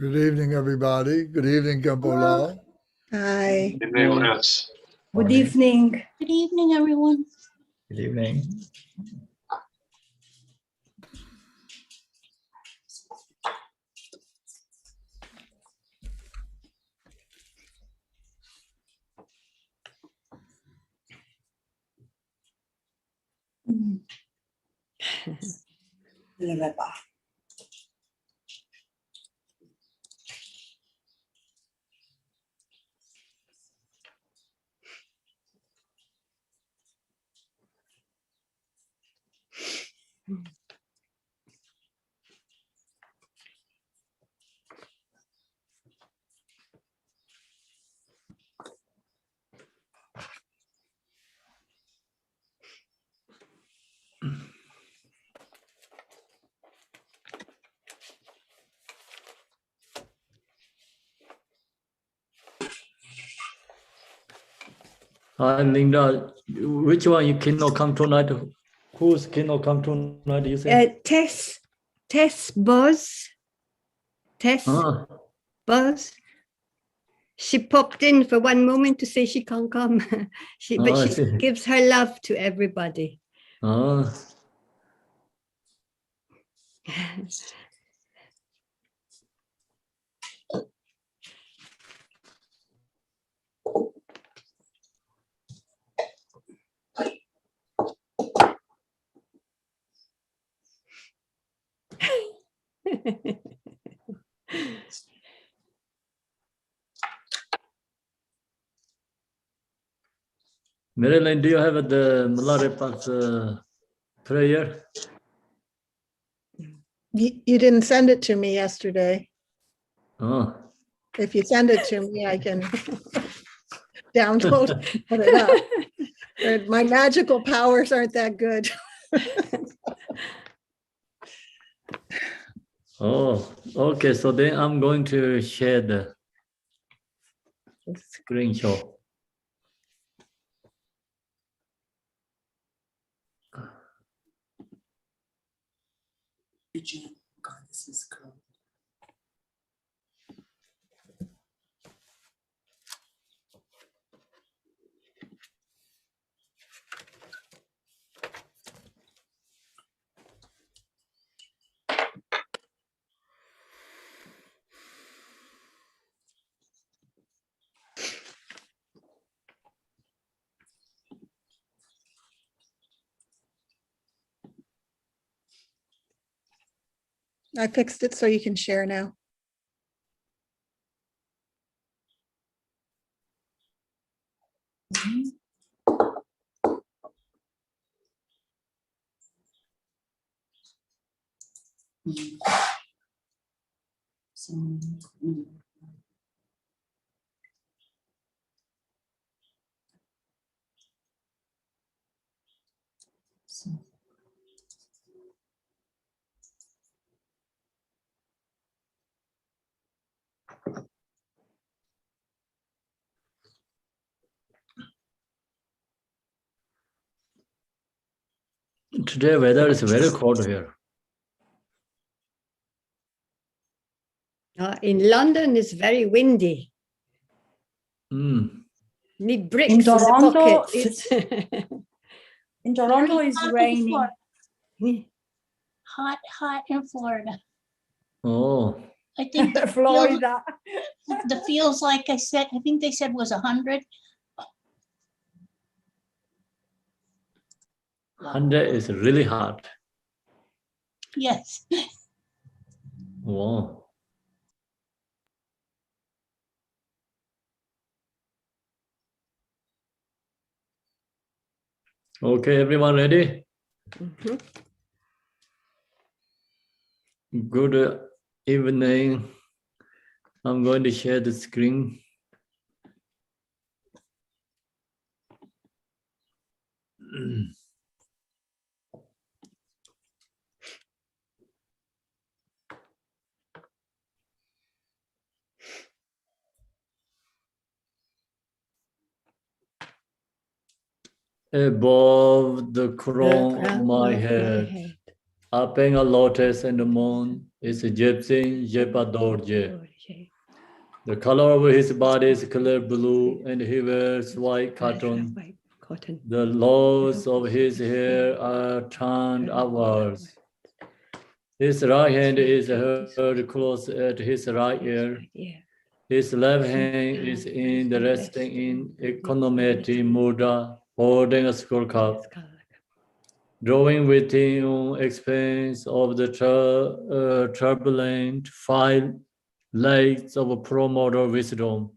Good evening, everybody. Good evening, Gampola. Hi. Good evening. Good evening. Good evening, everyone. Good evening. Milirapa. Hi, Linda. Which one you cannot come tonight? Who's cannot come tonight? You say? Tess Buzz. Buzz. She popped in for one moment to say she can't come. But she gives her love to everybody. Oh. Marilyn, do you have the Milirapa prayer? You didn't send it to me yesterday. Oh. If you send it to me, I can download it up. My magical powers aren't that good. Oh, okay. So then I'm going to share the screenshot. God, this is cool. I fixed it so you can share now. Today weather is very cold here. In London, it's very windy. Need bricks in Toronto, the pockets. In Toronto, Very it's hot in raining. Hot in Florida. Oh. I think Florida. the feels like I think they said was 100. 100 is really hot. Yes. Wow. Okay, everyone ready? Good evening. I'm going to share the screen. Above the crown of my head, upping a lotus and the moon, is gypsy, jepadorje. The color of his body is clear blue, and he wears white cotton. The locks of his hair are turned upwards. His right hand is held close at his right ear. His left hand is in the resting in econometi mudra, holding a skull cup. Drawing within expanse of the turbulent 5 legs of a promoter wisdom,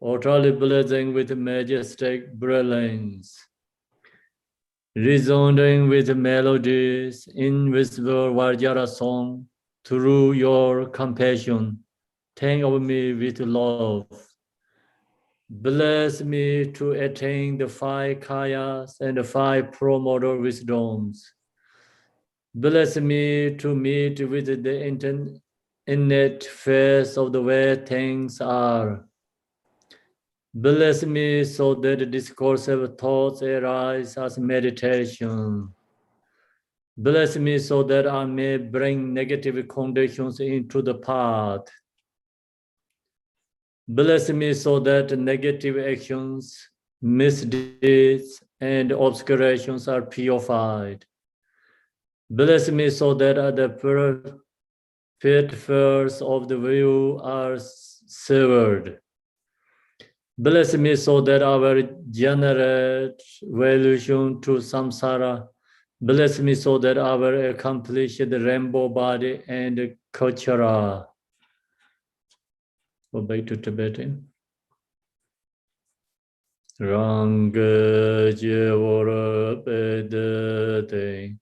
utterly blazing with majestic brilliance, resounding with melodies, invisible Vajra song, through your compassion, think of me with love. Bless me to attain the 5 kayas and the 5 promoter wisdoms. Bless me to meet with the innate face of the way things are. Bless me so that the discursive thoughts arise as meditation. Bless me so that I may bring negative conditions into the path. Bless me so that negative actions, misdeeds, and obscurations are purified. Bless me so that the pitfalls of the view are severed. Bless me so that I will generate evolution to samsara. Bless me so that I will accomplish the rainbow body and kachara. Go back to Tibetan. Ranga jevora pedate,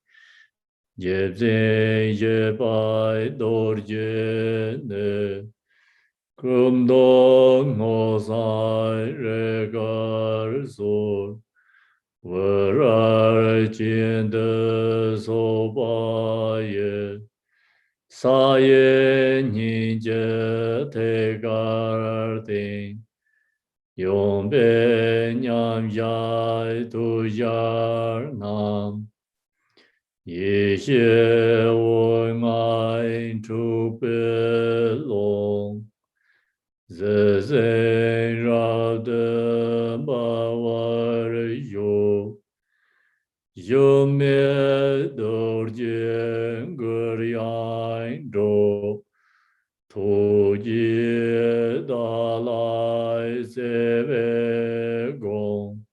jebze jebai dorje ne, kumdo ngosai regar sol, varar jinde sobaye, saye ninje tegar ting. Yom be nyam yai tu yar nam, ye xie wo ngai tu be long, ze ze ra de ba war yo, yo me dor jen gur yang do. Tu ye da lai se ve gong,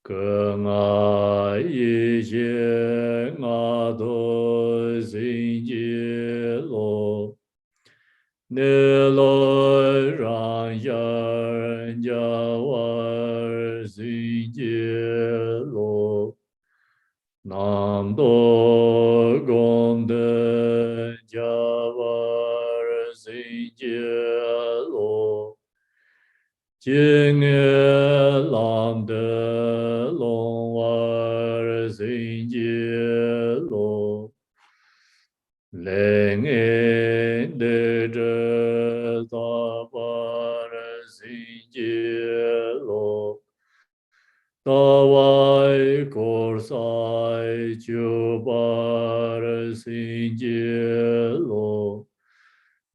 ke nga yi xie nga do xin ji lo, ne lo rang yan ja war xin ji lo, nam do gong de ja war lo, jing lam de long war xin lo, leng de da war xin lo, da wai kor sai ju bar xin lo,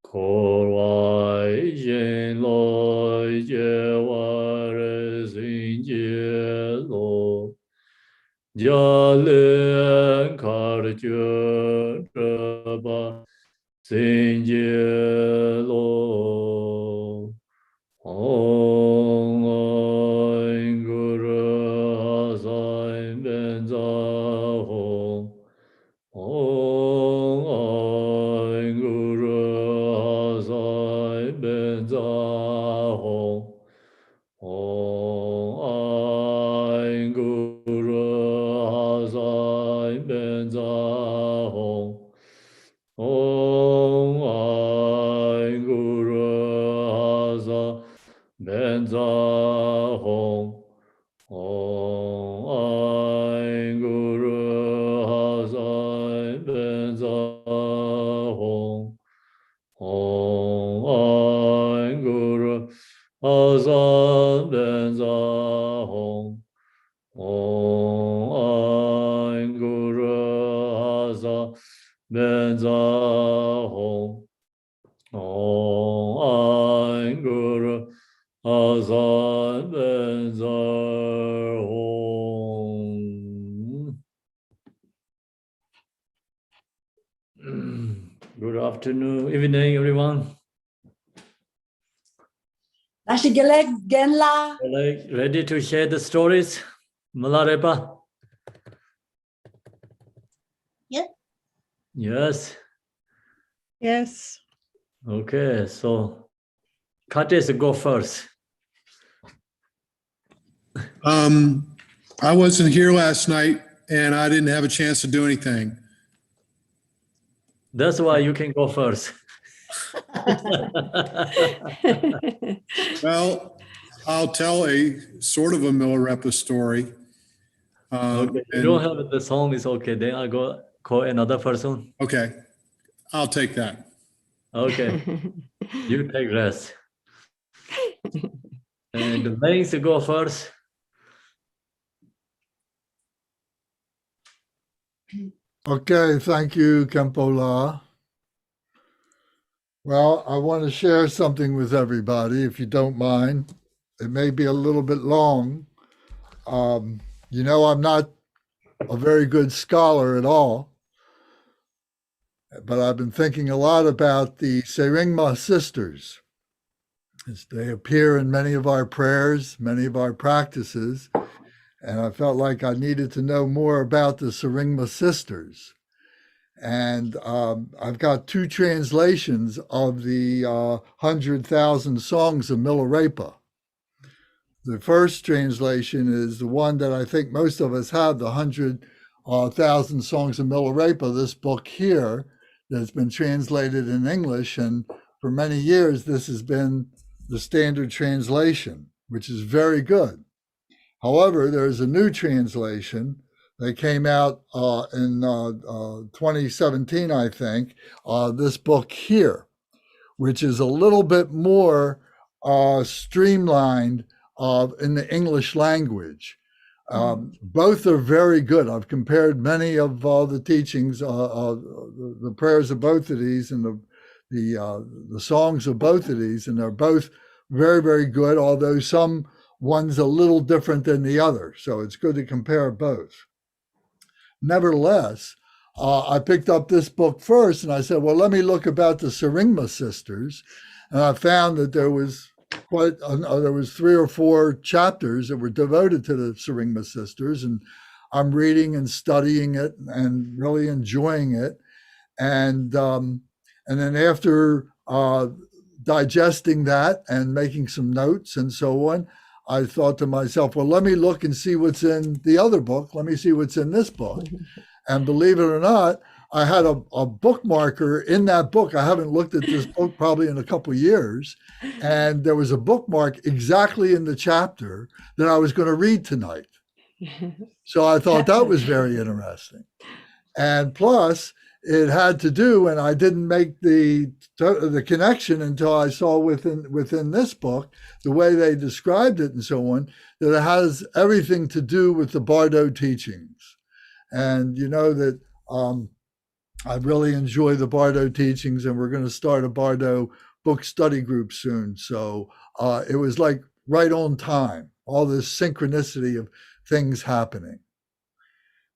kor wai yin lo ye war xin lo, jia len kar ju ba xin lo. Om Ai Guru Asai Benza Hong. Om Ai Guru Asai Benza Hong. Om Ai Guru Asai Benza Hong. Om Ai Guru Asai Benza Hong. Om Ai Guru Asai Benza Hong. Om Ai Guru Asai Benza Hong. Om Ai Guru Asai Benza adornments are home. Good afternoon, evening, everyone. Nasi gelek genla. Like, ready to share the stories? Milirapa? Yeah. Yes. Yes. Okay, so Curtis, go first. I wasn't here last night and I didn't have a chance to do anything. That's why you can go first. Well, I'll tell a sort of a Milirapa story. Okay, you and- don't have the song, it's okay. Then I go call another person. Okay, I'll take that. Okay, you take rest. And the Banks go first. Okay, thank you, Kempola. Well, I want to share something with everybody, if you don't mind. It may be a little bit long. You know, I'm not a very good scholar at all, but I've been thinking a lot about the Dingma sisters. As they appear in many of our prayers, many of our practices, and I felt like I needed to know more about the Dingma sisters. And I've got two translations of the 100,000 songs of Milirapa. The first translation is the one that I think most of us have, the 100,000 songs of Milirapa, this book here that's been translated in English. And for many years, this has been the standard translation, which is very good. However, there's a new translation. They came out in 2017, I think, this book here, which is a little bit more streamlined in the English language. Both are very good. I've compared many of the teachings, the prayers of both of these and the songs of both of these, and they're both very, very good, although some one's a little different than the other. So it's good to compare both. Nevertheless, I picked up this book first and I said, well, let me look about the Dingma sisters. And I found that there was there was 3 or 4 chapters that were devoted to the Dingma sisters. And I'm reading and studying it and really enjoying it. And then after digesting that and making some notes and so on, I thought to myself, well, let me look and see what's in the other book. Let me see what's in this book. And believe it or not, I had a bookmarker in that book. I haven't looked at this book probably in a couple of years. And there was a bookmark exactly in the chapter that I was going to read tonight. So I thought that was very interesting. And plus, it had to do, and I didn't make the connection until I saw within this book, the way they described it and so on, that it has everything to do with the Bardo teachings. And you know that I really enjoy the Bardo teachings, and we're going to start a Bardo book study group soon. So it was like right on time, all this synchronicity of things happening.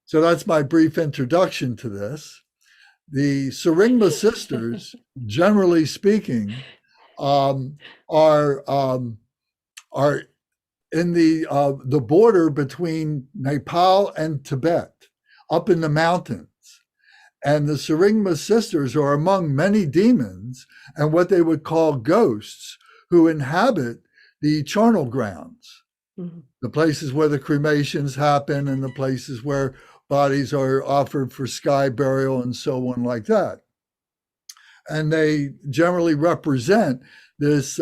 So that's my brief introduction to this. The Dingma sisters, generally speaking, are in the border between Nepal and Tibet, up in the mountains. And the Dingma sisters are among many demons and what they would call ghosts who inhabit the charnel grounds, the places where the cremations happen and the places where bodies are offered for sky burial and so on like that. And they generally represent this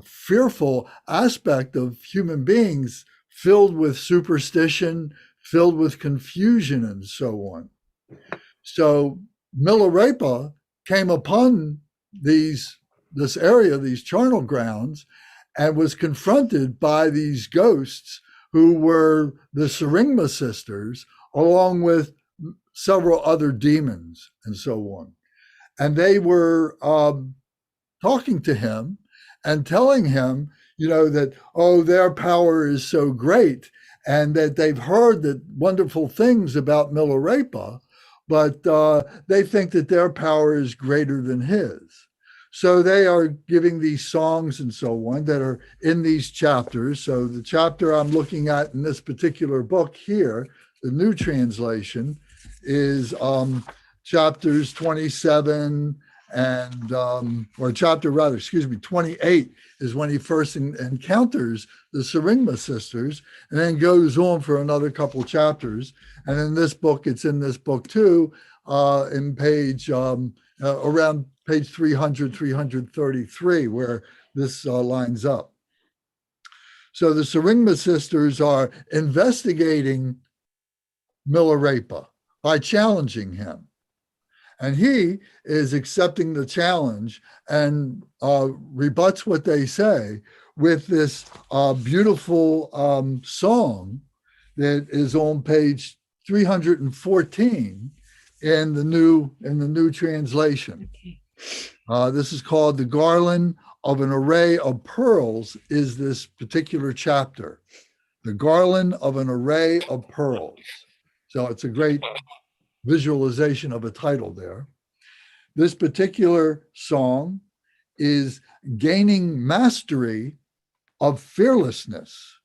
fearful aspect of human beings filled with superstition, filled with confusion and so on. So Milirapa came upon this area, these charnel grounds, and was confronted by these ghosts who were the Dingma sisters, along with several other demons and so on. And they were talking to him, and telling him, that, oh, their power is so great and that they've heard that wonderful things about Milirapa, but they think that their power is greater than his. So they are giving these songs and so on that are in these chapters. So the chapter I'm looking at in this particular book here, the new translation, is chapters 27 and, or chapter rather, 28 is when he first encounters the Syringma sisters, and then goes on for another couple chapters. And in this book, it's in this book too, in page, around page 300, 333, where this lines up. So the Syringma sisters are investigating Milirapa by challenging him. And he is accepting the challenge and rebuts what they say with this beautiful song that is on page 314 in the new translation. Okay. This is called "The Garland of an Array of Pearls," is this particular chapter. The Garland of an Array of Pearls. So it's a great visualization of a title there. This particular song is gaining mastery of fearlessness.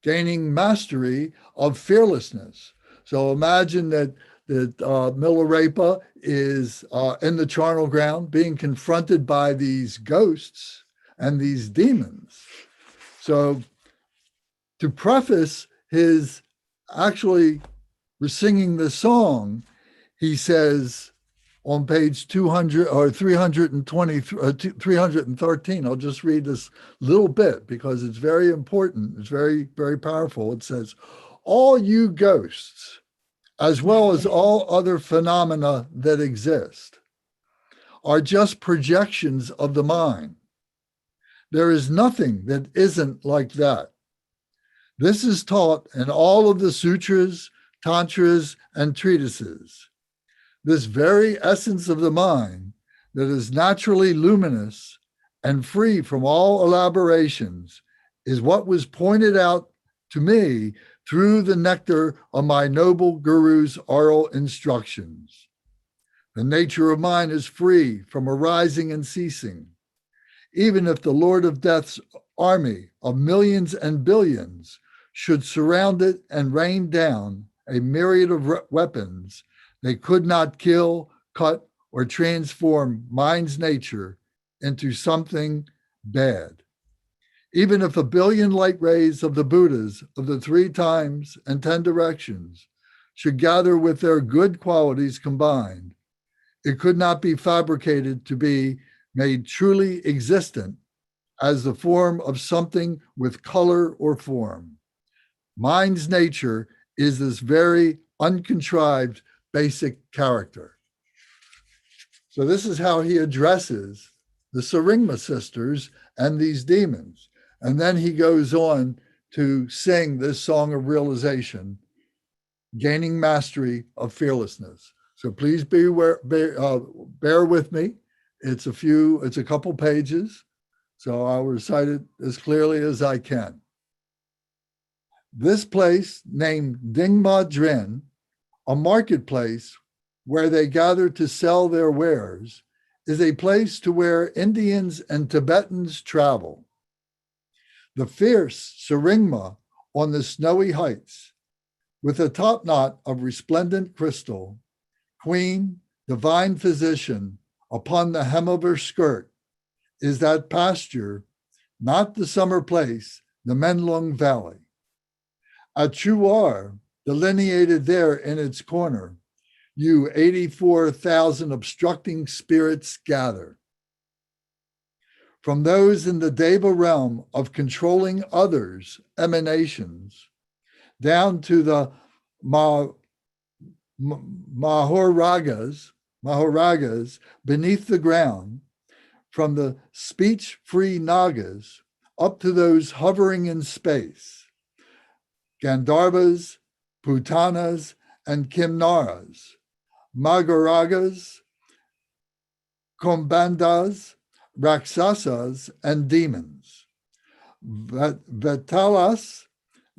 Gaining mastery of fearlessness. So imagine that Milirapa is in the charnel ground being confronted by these ghosts and these demons. So to preface his actually singing the song, he says on page 200 or 320, 313, I'll just read this little bit because it's very important. It's very, very powerful. It says, "All you ghosts, as well as all other phenomena that exist, are just projections of the mind. There is nothing that isn't like that. This is taught in all of the sutras, tantras, and treatises. This very essence of the mind that is naturally luminous and free from all elaborations is what was pointed out to me through the nectar of my noble guru's oral instructions. The nature of mind is free from arising and ceasing. Even if the Lord of Death's army of millions and billions should surround it and rain down a myriad of weapons, they could not kill, cut, or transform mind's nature into something bad. Even if 1 billion light rays of the Buddhas of the 3 times and 10 directions should gather with their good qualities combined, it could not be fabricated to be made truly existent as the form of something with color or form. Mind's nature is this very uncontrived basic character." So this is how he addresses the Syringma sisters and these demons. And then he goes on to sing this song of realization, gaining mastery of fearlessness. So please bear with me. It's a couple pages. So I'll recite it as clearly as I can. "This place named Dingma Drin, a marketplace where they gather to sell their wares, is a place to where Indians and Tibetans travel. The fierce Syringma on the snowy heights, with a topknot of resplendent crystal, queen, divine physician, upon the hem of her skirt, is that pasture, not the summer place, the Menlung Valley. A Chuar, delineated there in its corner, you 84,000 obstructing spirits gather. From those in the Deva realm of controlling others' emanations, down to the Mahoragas beneath the ground, from the speech-free Nagas up to those hovering in space, Gandharvas, Putanas, and Kimnaras, Magaragas, Kombandas, Rakshasas, and demons, Vetalas,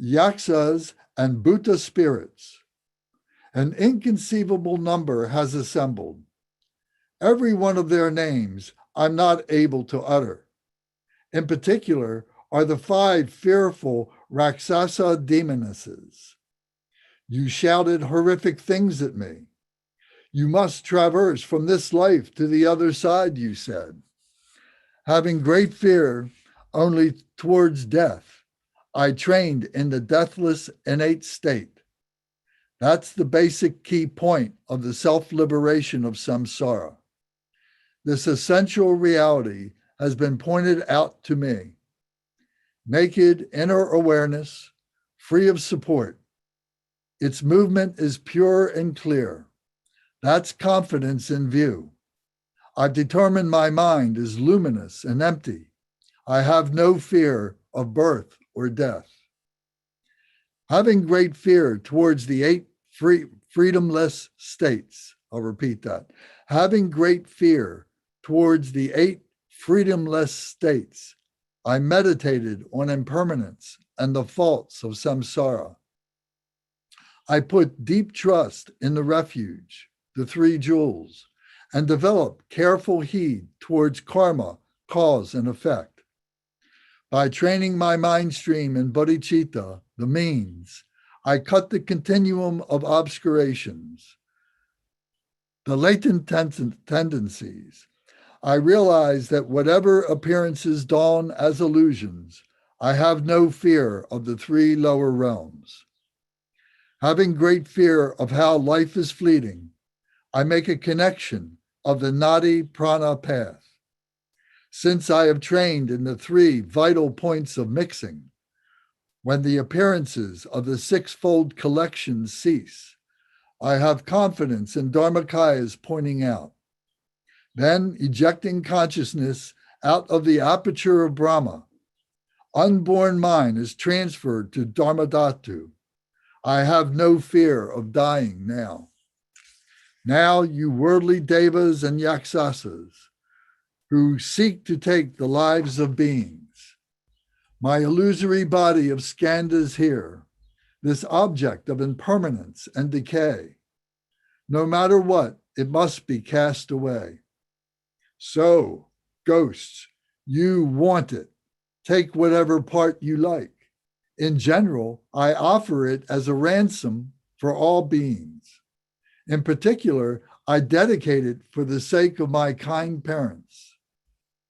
Yaksas, and Bhuta spirits. An inconceivable number has assembled. Every one of their names I'm not able to utter. In particular are the 5 fearful Rakshasa demonesses. You shouted horrific things at me. You must traverse from this life to the other side, you said. Having great fear only towards death, I trained in the deathless innate state. That's the basic key point of the self-liberation of samsara. This essential reality has been pointed out to me. Naked inner awareness, free of support. Its movement is pure and clear. That's confidence in view. I've determined my mind is luminous and empty. I have no fear of birth or death. Having great fear towards the 8 freedomless states. I'll repeat that. Having great fear towards the 8 freedomless states, I meditated on impermanence and the faults of samsara. I put deep trust in the refuge, the 3 jewels, and developed careful heed towards karma, cause and effect. By training my mind stream in bodhicitta, the means, I cut the continuum of obscurations, the latent tendencies. I realize that whatever appearances dawn as illusions, I have no fear of the 3 lower realms. Having great fear of how life is fleeting, I make a connection of the nadi prana path. Since I have trained in the 3 vital points of mixing, when the appearances of the 6-fold collections cease, I have confidence in Dharmakayas pointing out. Then, ejecting consciousness out of the aperture of Brahma, unborn mind is transferred to Dharmadhatu. I have no fear of dying now. Now, you worldly devas and yakshasas who seek to take the lives of beings, my illusory body of skandhas here, this object of impermanence and decay. No matter what, it must be cast away. So, ghosts, you want it. Take whatever part you like. In general, I offer it as a ransom for all beings. In particular, I dedicate it for the sake of my kind parents.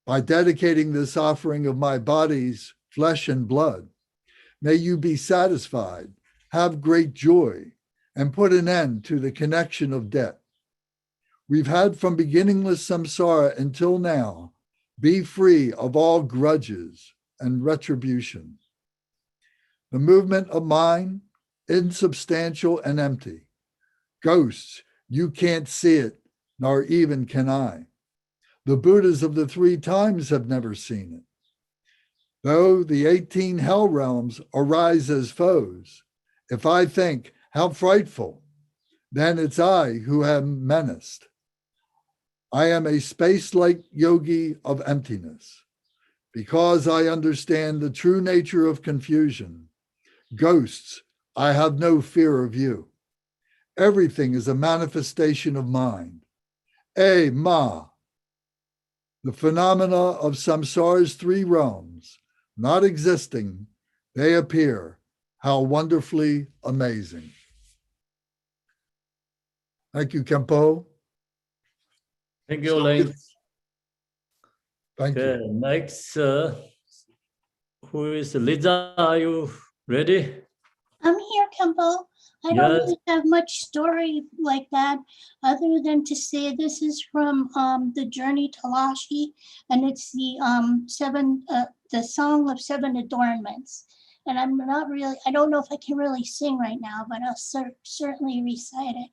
By dedicating this offering of my body's flesh and blood, may you be satisfied, have great joy, and put an end to the connection of debt. We've had from beginningless samsara until now, be free of all grudges and retribution. The movement of mind, insubstantial and empty. Ghosts, you can't see it, nor even can I. The Buddhas of the 3 times have never seen it. Though the 18 hell realms arise as foes, if I think, how frightful, then it's I who am menaced. I am a space-like yogi of emptiness. Because I understand the true nature of confusion, ghosts, I have no fear of you. Everything is a manifestation of mind. Ma. The phenomena of samsara's 3 realms, not existing, they appear. How wonderfully amazing. Thank you, Kempo. Thank you, Lane. Thank Okay, you. next, who is Lisa? Are you ready? I'm here, Kempo. I don't Yes. really have much story like that, other than to say this is from the Journey to Lashi, and it's the Song of 7 Adornments. And I'm not really, I don't know if I can really sing right now, but I'll certainly recite it.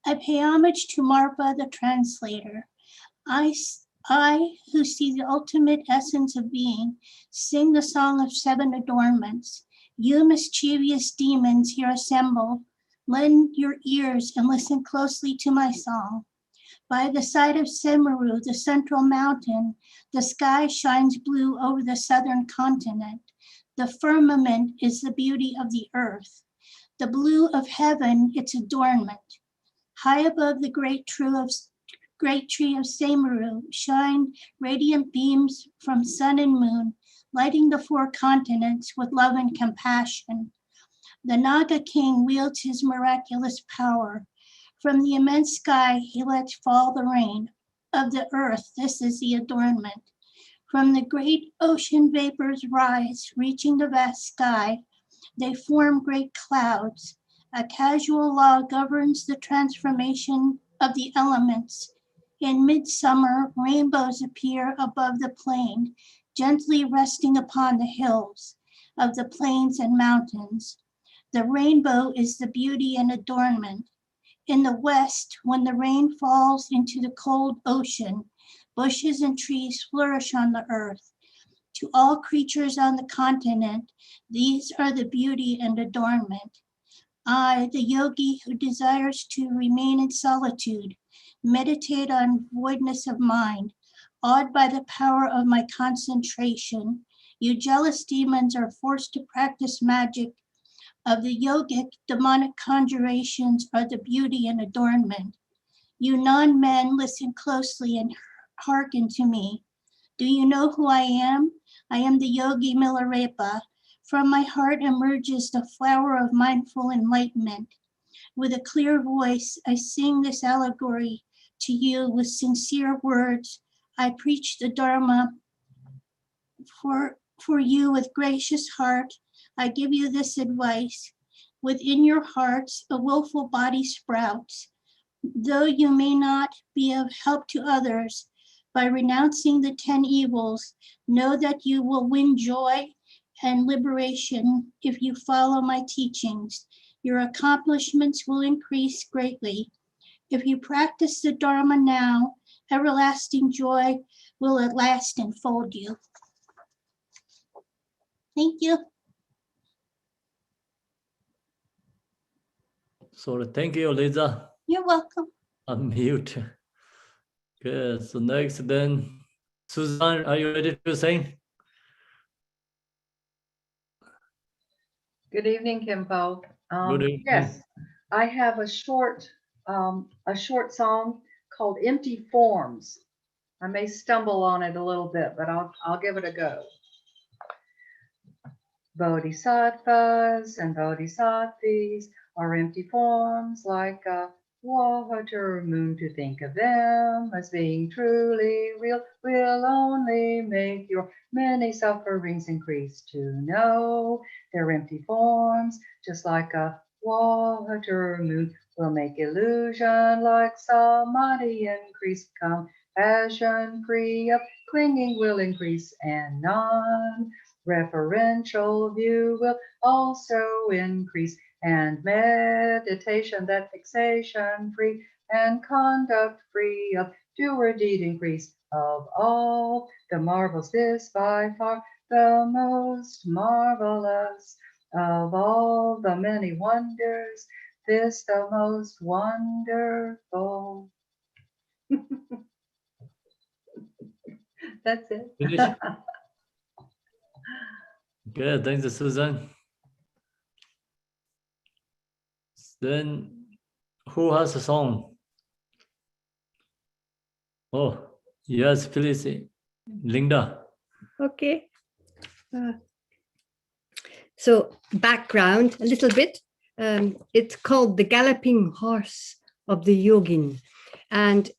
I pay homage to Marpa, the translator. I, who see the ultimate essence of being, sing the Song of 7 Adornments. You mischievous demons here assembled, lend your ears and listen closely to my song. By the side of Semeru, the central mountain, the sky shines blue over the southern continent. The firmament is the beauty of the earth. The blue of heaven, its adornment. High above the great tree of Semeru shine radiant beams from sun and moon, lighting the four continents with love and compassion. The Naga king wields his miraculous power. From the immense sky, he lets fall the rain. Of the earth, this is the adornment. From the great ocean vapors rise, reaching the vast sky. They form great clouds. A casual law governs the transformation of the elements. In midsummer, rainbows appear above the plain, gently resting upon the hills of the plains and mountains. The rainbow is the beauty and adornment. In the west, when the rain falls into the cold ocean, bushes and trees flourish on the earth. To all creatures on the continent, these are the beauty and adornment. I, the yogi who desires to remain in solitude, meditate on voidness of mind, awed by the power of my concentration. You jealous demons are forced to practice magic. Of the yogic, demonic conjurations are the beauty and adornment. You non-men, listen closely and hearken to me. Do you know who I am? I am the yogi Milirapa. From my heart emerges the flower of mindful enlightenment. With a clear voice, I sing this allegory to you with sincere words. I preach the Dharma for you with gracious heart. I give you this advice. Within your hearts, a willful body sprouts. Though you may not be of help to others, by renouncing the 10 evils, know that you will win joy and liberation if you follow my teachings. Your accomplishments will increase greatly. If you practice the Dharma now, everlasting joy will at last enfold you. Thank you. So thank you, Lisa. You're welcome. Unmute. Okay, so next then, Susan, are you ready to sing? Good evening, Kimpo. Good evening. Yes, I have a short song called "Empty Forms." I may stumble on it a little bit, but I'll give it a go. Bodhisattvas and bodhisattvas are empty forms like a water moon. To think of them as being truly real will only make your many sufferings increase. To know they're empty forms, just like a water moon, will make illusion like samadhi increase. Compassion free of clinging will increase, and non-referential view will also increase, and meditation that fixation free and conduct free of doer deed increase. Of all the marvels, this by far the most marvelous. Of all the many wonders, this the most wonderful. That's it. Finish. Okay, thanks, Susan. Then, who has a song? Oh, yes, please, Linda. Okay. So background a little bit. It's called The Galloping Horse of the Yogin. And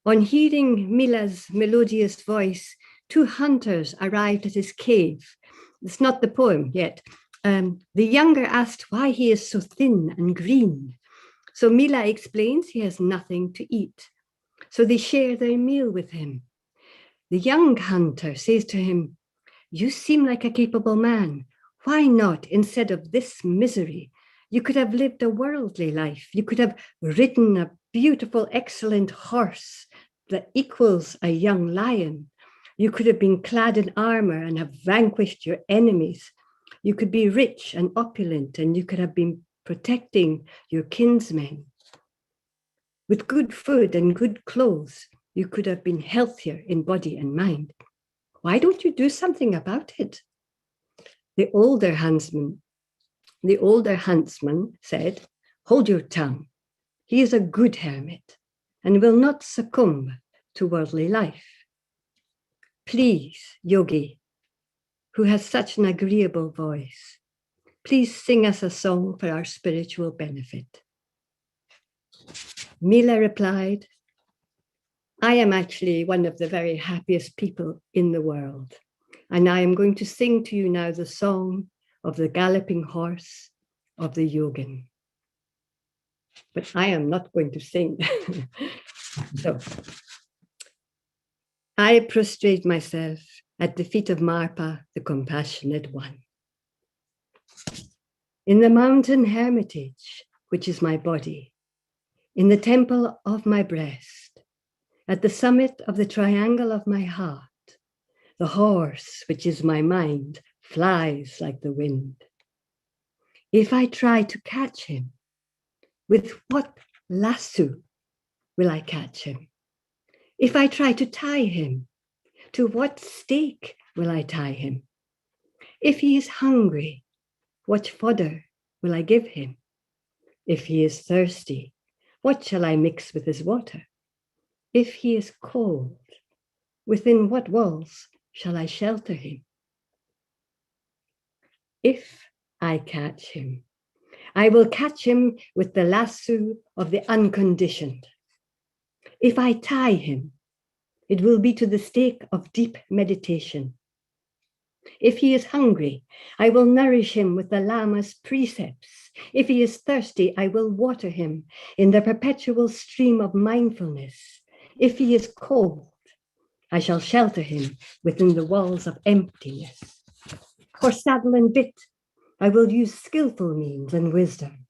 on hearing Mila's melodious voice, 2 hunters arrived at his cave. It's not the poem yet. The younger asked why he is so thin and green. So Mila explains he has nothing to eat. So they share their meal with him. The young hunter says to him, "You seem like a capable man. Why not, instead of this misery? You could have lived a worldly life. You could have ridden a beautiful, excellent horse that equals a young lion. You could have been clad in armor and have vanquished your enemies. You could be rich and opulent, and you could have been protecting your kinsmen." With good food and good clothes, you could have been healthier in body and mind. Why don't you do something about it? The older huntsman said, hold your tongue. He is a good hermit and will not succumb to worldly life. Please, Yogi, who has such an agreeable voice, please sing us a song for our spiritual benefit. Mila replied, I am actually one of the very happiest people in the world, and I am going to sing to you now the song of the galloping horse of the yogin. But I am not going to sing. So, I prostrate myself at the feet of Marpa, the compassionate one. In the mountain hermitage, which is my body, in the temple of my breast, at the summit of the triangle of my heart, the horse, which is my mind, flies like the wind. If I try to catch him, with what lasso will I catch him? If I try to tie him, to what stake will I tie him? If he is hungry, what fodder will I give him? If he is thirsty, what shall I mix with his water? If he is cold, within what walls shall I shelter him? If I catch him, I will catch him with the lasso of the unconditioned. If I tie him, it will be to the stake of deep meditation. If he is hungry, I will nourish him with the Lama's precepts. If he is thirsty, I will water him in the perpetual stream of mindfulness. If he is cold, I shall shelter him within the walls of emptiness. For saddle and bit, I will use skillful means and wisdom.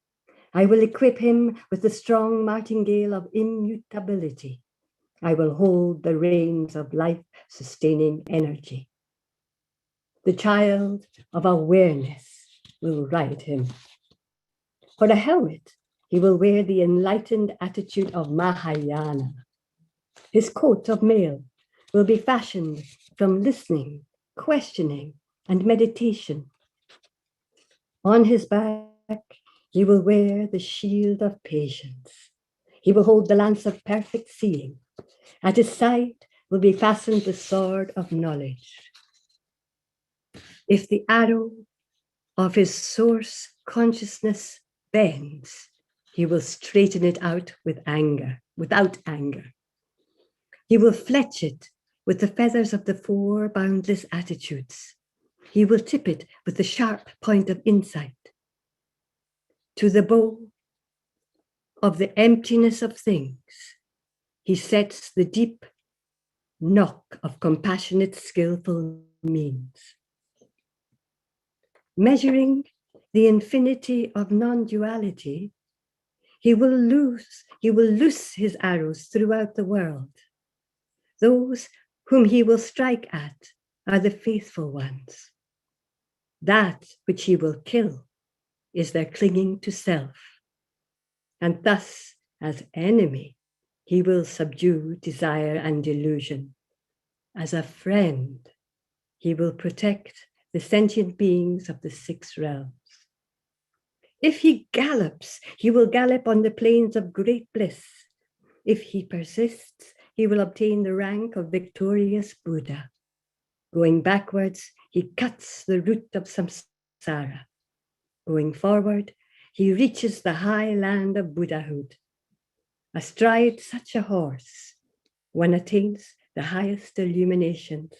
I will equip him with the strong martingale of immutability. I will hold the reins of life-sustaining energy. The child of awareness will ride him. For a helmet, he will wear the enlightened attitude of Mahayana. His coat of mail will be fashioned from listening, questioning, and meditation. On his back, he will wear the shield of patience. He will hold the lance of perfect seeing. At his side will be fastened the sword of knowledge. If the arrow of his source consciousness bends, he will straighten it out without anger. He will fletch it with the feathers of the four boundless attitudes. He will tip it with the sharp point of insight. To the bow of the emptiness of things, he sets the deep knock of compassionate, skillful means. Measuring the infinity of non-duality, he will loose his arrows throughout the world. Those whom he will strike at are the faithful ones. That which he will kill is their clinging to self. And thus, as enemy, he will subdue desire and delusion. As a friend, he will protect the sentient beings of the six realms. If he gallops, he will gallop on the plains of great bliss. If he persists, he will obtain the rank of victorious Buddha. Going backwards, he cuts the root of samsara. Going forward, he reaches the high land of Buddhahood. Astride such a horse, one attains the highest illuminations.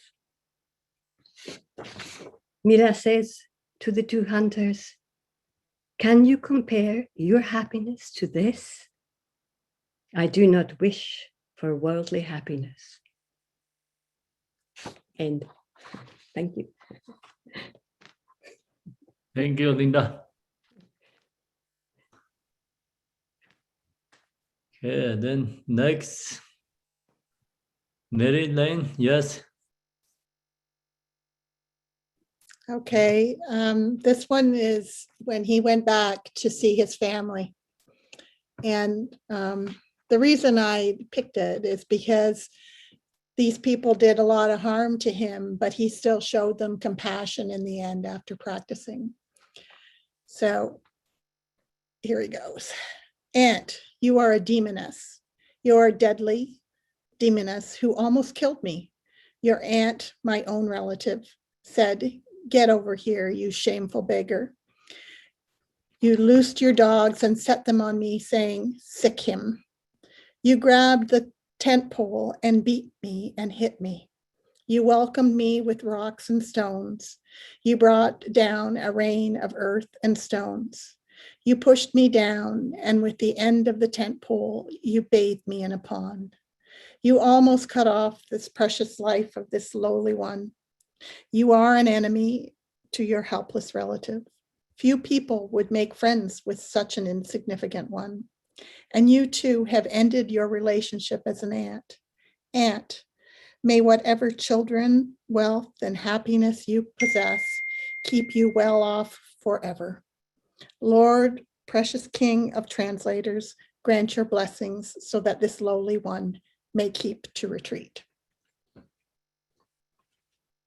Mira says to the two hunters, can you compare your happiness to this? I do not wish for worldly happiness. And thank you. Thank you, Linda. Okay, then next. Mary Lane, yes. Okay, this one is when he went back to see his family. And the reason I picked it is because these people did a lot of harm to him, but he still showed them compassion in the end after practicing. So here he goes. Aunt, you are a demoness. You are a deadly demoness who almost killed me. Your aunt, my own relative, said, get over here, you shameful beggar. You loosed your dogs and set them on me, saying, sick him. You grabbed the tent pole and beat me and hit me. You welcomed me with rocks and stones. You brought down a rain of earth and stones. You pushed me down, and with the end of the tent pole, you bathed me in a pond. You almost cut off this precious life of this lowly one. You are an enemy to your helpless relative. Few people would make friends with such an insignificant one. And you too have ended your relationship as an aunt. Aunt, may whatever children, wealth, and happiness you possess keep you well off forever. Lord, precious King of translators, grant your blessings so that this lowly one may keep to retreat.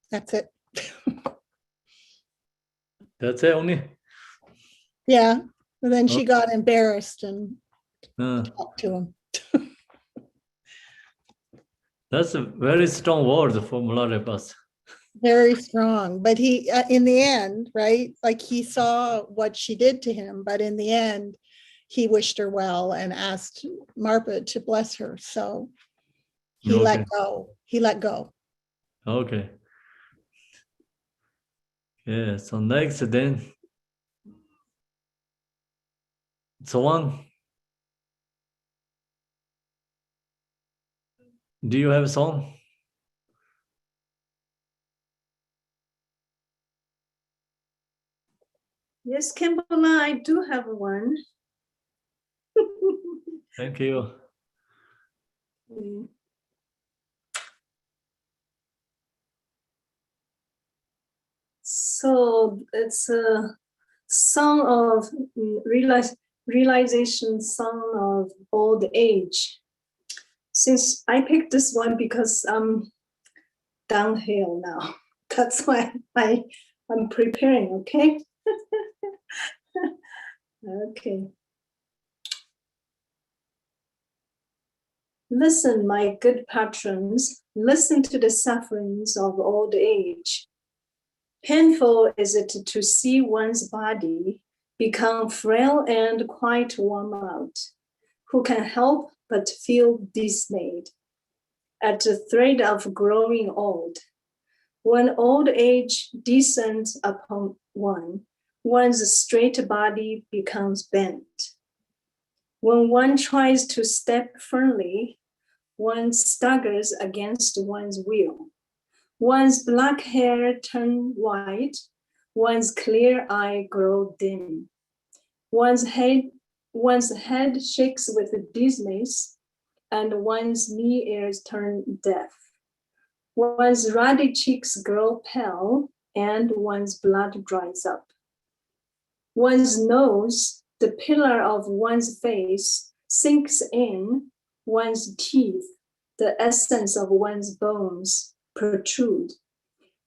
That's it. That's it only. Yeah. And then she got embarrassed and Uh, talked to him. that's a very strong word for Milirapa. Very strong. But he, in the end, right? Like he saw what she did to him, but in the end, he wished her well and asked Marpa to bless her. So he let go. He let go. Okay. Yeah, so next then. Chong, do you have a song? Yes, Kimberla, I do have one. Thank you. So it's a song of realization, song of old age. Since I picked this one because I'm downhill now. That's why I'm preparing, okay? Okay. Listen, my good patrons, listen to the sufferings of old age. Painful is it to see one's body become frail and quite worn out. Who can help but feel dismayed at the threat of growing old? When old age descends upon one, one's straight body becomes bent. When one tries to step firmly, one staggers against one's will. One's black hair turns white, one's clear eye grows dim. One's head shakes with dizziness, and one's knee ears turn deaf. One's ruddy cheeks grow pale, and one's blood dries up. One's nose, the pillar of one's face, sinks in. One's teeth, the essence of one's bones, protrude.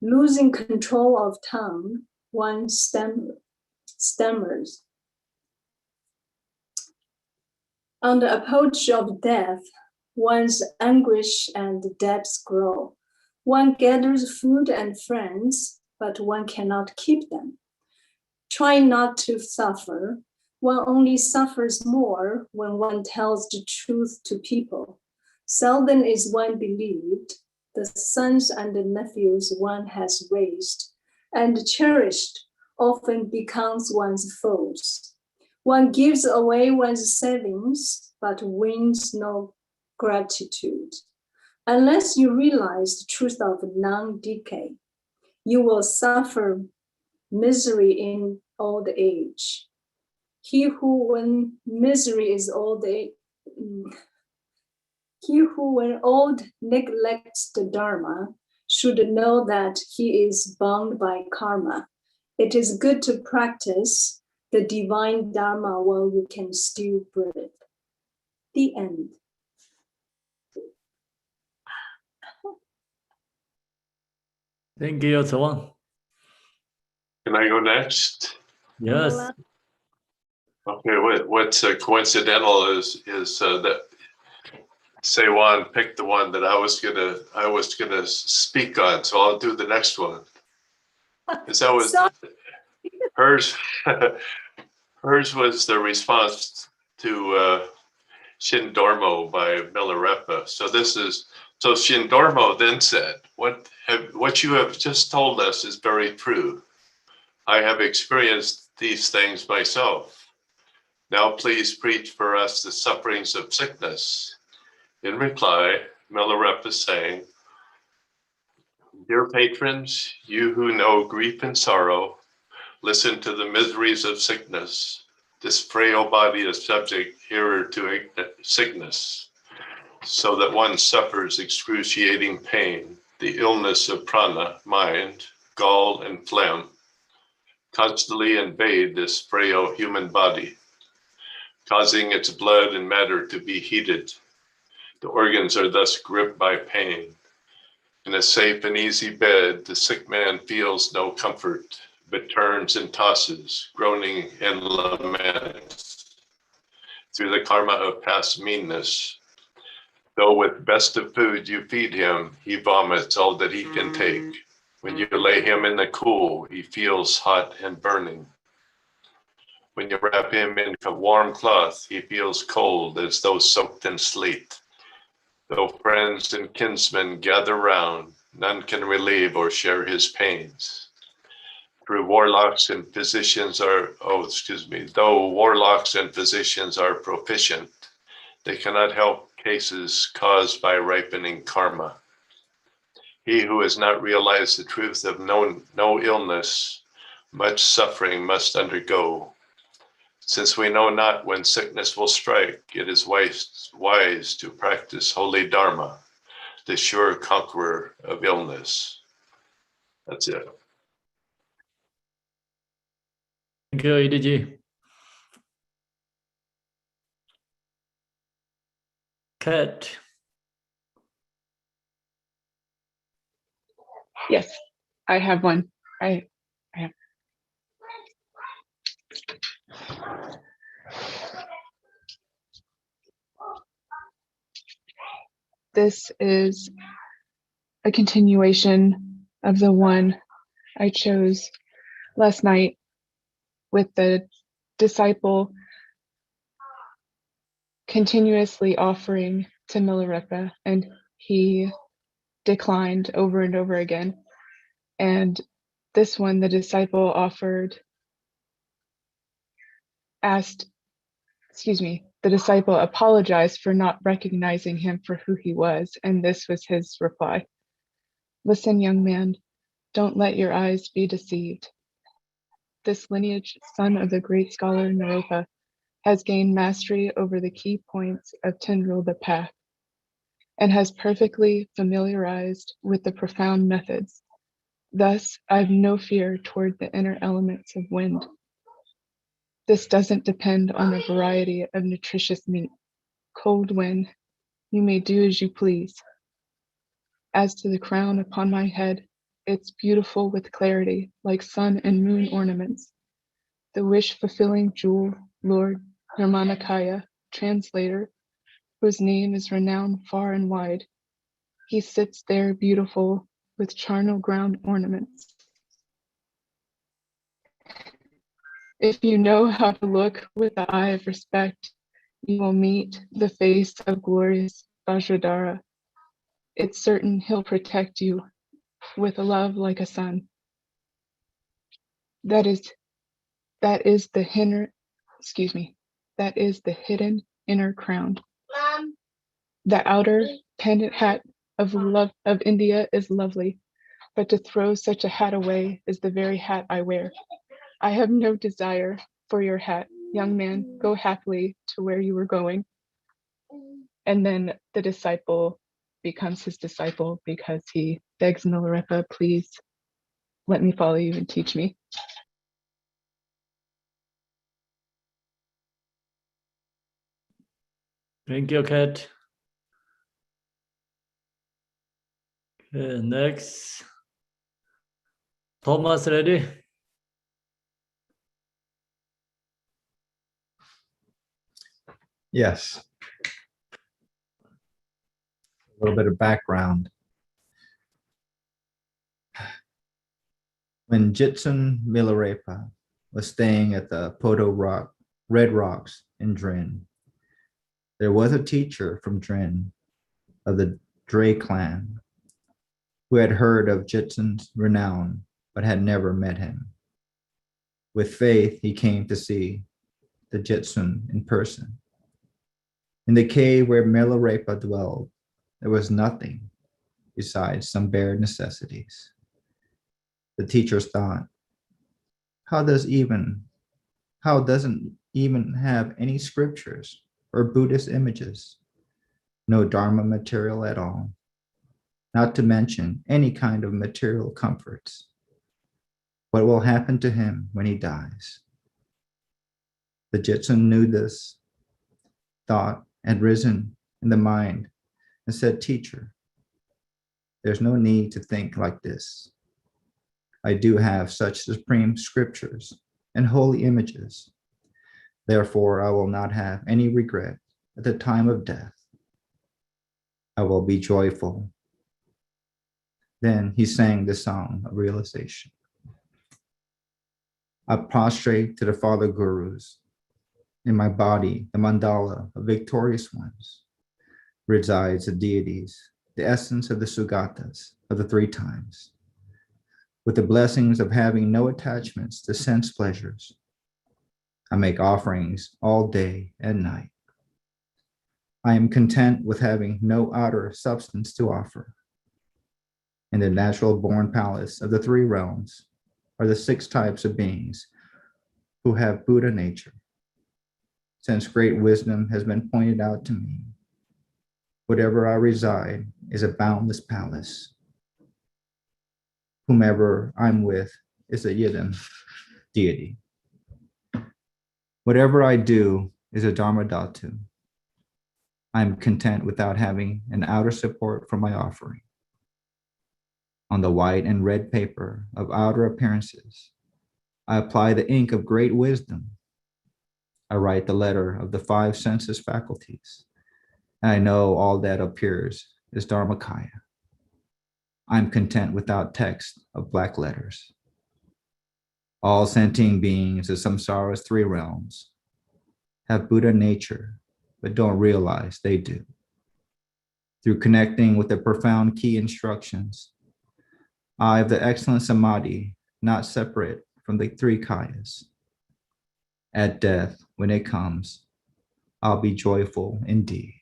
Losing control of tongue, one stammers. On the approach of death, one's anguish and depths grow. One gathers food and friends, but one cannot keep them. Try not to suffer. One only suffers more when one tells the truth to people. Seldom is one believed. The sons and the nephews one has raised and cherished often becomes one's foes. One gives away one's savings, but wins no gratitude. Unless you realize the truth of non-decay, you will suffer misery in old age. He who, when misery is old age, he who, when old, neglects the Dharma should know that he is bound by karma. It is good to practice the divine Dharma while you can still breathe. The end. Thank you, Chong. Can I go next? Yes. Okay, what's coincidental is that Seiwan picked the one that I was gonna speak on, so I'll do the next one. Because that was hers. Hers was the response to Shindormo by Milirapa. So Shindormo then said, "What you have just told us is very true. I have experienced these things myself. Now please preach for us the sufferings of sickness." In reply, Milirapa sang, "Dear patrons, you who know grief and sorrow, listen to the miseries of sickness. This frail body is subject here to sickness, so that one suffers excruciating pain, the illness of prana, mind, gall, and phlegm, constantly invade this frail human body, causing its blood and matter to be heated. The organs are thus gripped by pain. In a safe and easy bed, the sick man feels no comfort, but turns and tosses, groaning and laments. Through the karma of past meanness, though with best of food you feed him, he vomits all that he can take. When you lay him in the cool, he feels hot and burning. When you wrap him in a warm cloth, he feels cold as though soaked in sleet. Though friends and kinsmen gather round, none can relieve or share his pains. Though warlocks and physicians are proficient, they cannot help cases caused by ripening karma. He who has not realized the truth of no illness, much suffering must undergo. Since we know not when sickness will strike, it is wise to practice holy dharma, the sure conqueror of illness." That's it. Thank you, EDG. Kat. Yes, I have one. I have. This is a continuation of the one I chose last night with the disciple continuously offering to Milirapa, and he declined over and over again. And this one, the disciple the disciple apologized for not recognizing him for who he was, and this was his reply. "Listen, young man, don't let your eyes be deceived. This lineage, son of the great scholar Naropa, has gained mastery over the key points of Tendril the path, and has perfectly familiarized with the profound methods. Thus, I've no fear toward the inner elements of wind. This doesn't depend on a variety of nutritious meat. Cold wind, you may do as you please. As to the crown upon my head, it's beautiful with clarity, like sun and moon ornaments. The wish-fulfilling jewel, Lord Nirmanakaya, translator, whose name is renowned far and wide. He sits there beautiful with charnel ground ornaments. If you know how to look with the eye of respect, you will meet the face of glorious Vajradhara. It's certain he'll protect you with a love like a son. That is the hidden inner crown. The outer pendant hat of India is lovely, but to throw such a hat away is the very hat I wear. I have no desire for your hat. Young man, go happily to where you were going." And then the disciple becomes his disciple because he begs Milirapa, "Please let me follow you and teach me." Thank you, Kat. Okay, next. Thomas, ready? Yes. A little bit of background. When Jitsun Milirapa was staying at the Red Rocks in Drin, there was a teacher from Drin of the Dre clan who had heard of Jitsun's renown but had never met him. With faith, he came to see the Jitsun in person. In the cave where Milirapa dwelled, there was nothing besides some bare necessities. The teachers thought, how doesn't even have any scriptures or Buddhist images, no Dharma material at all, not to mention any kind of material comforts. What will happen to him when he dies? The Jitsun knew this thought had risen in the mind and said, teacher, there's no need to think like this. I do have such supreme scriptures and holy images. Therefore, I will not have any regret at the time of death. I will be joyful. Then he sang the song of realization. I prostrate to the Father Gurus. In my body, the mandala of victorious ones, resides the deities, the essence of the Sugatas of the three times, with the blessings of having no attachments to sense pleasures. I make offerings all day and night. I am content with having no outer substance to offer. In the natural born palace of the three realms are the 6 types of beings who have Buddha nature. Since great wisdom has been pointed out to me, whatever I reside is a boundless palace. Whomever I'm with is a Yidam deity. Whatever I do is a Dharma Dhatu. I'm content without having an outer support for my offering. On the white and red paper of outer appearances, I apply the ink of great wisdom. I write the letter of the 5 senses faculties, and I know all that appears is Dharmakaya. I'm content without text of black letters. All sentient beings of samsara's 3 realms have Buddha nature, but don't realize they do. Through connecting with the profound key instructions, I have the excellent samadhi, not separate from the 3 kayas. At death, when it comes, I'll be joyful indeed.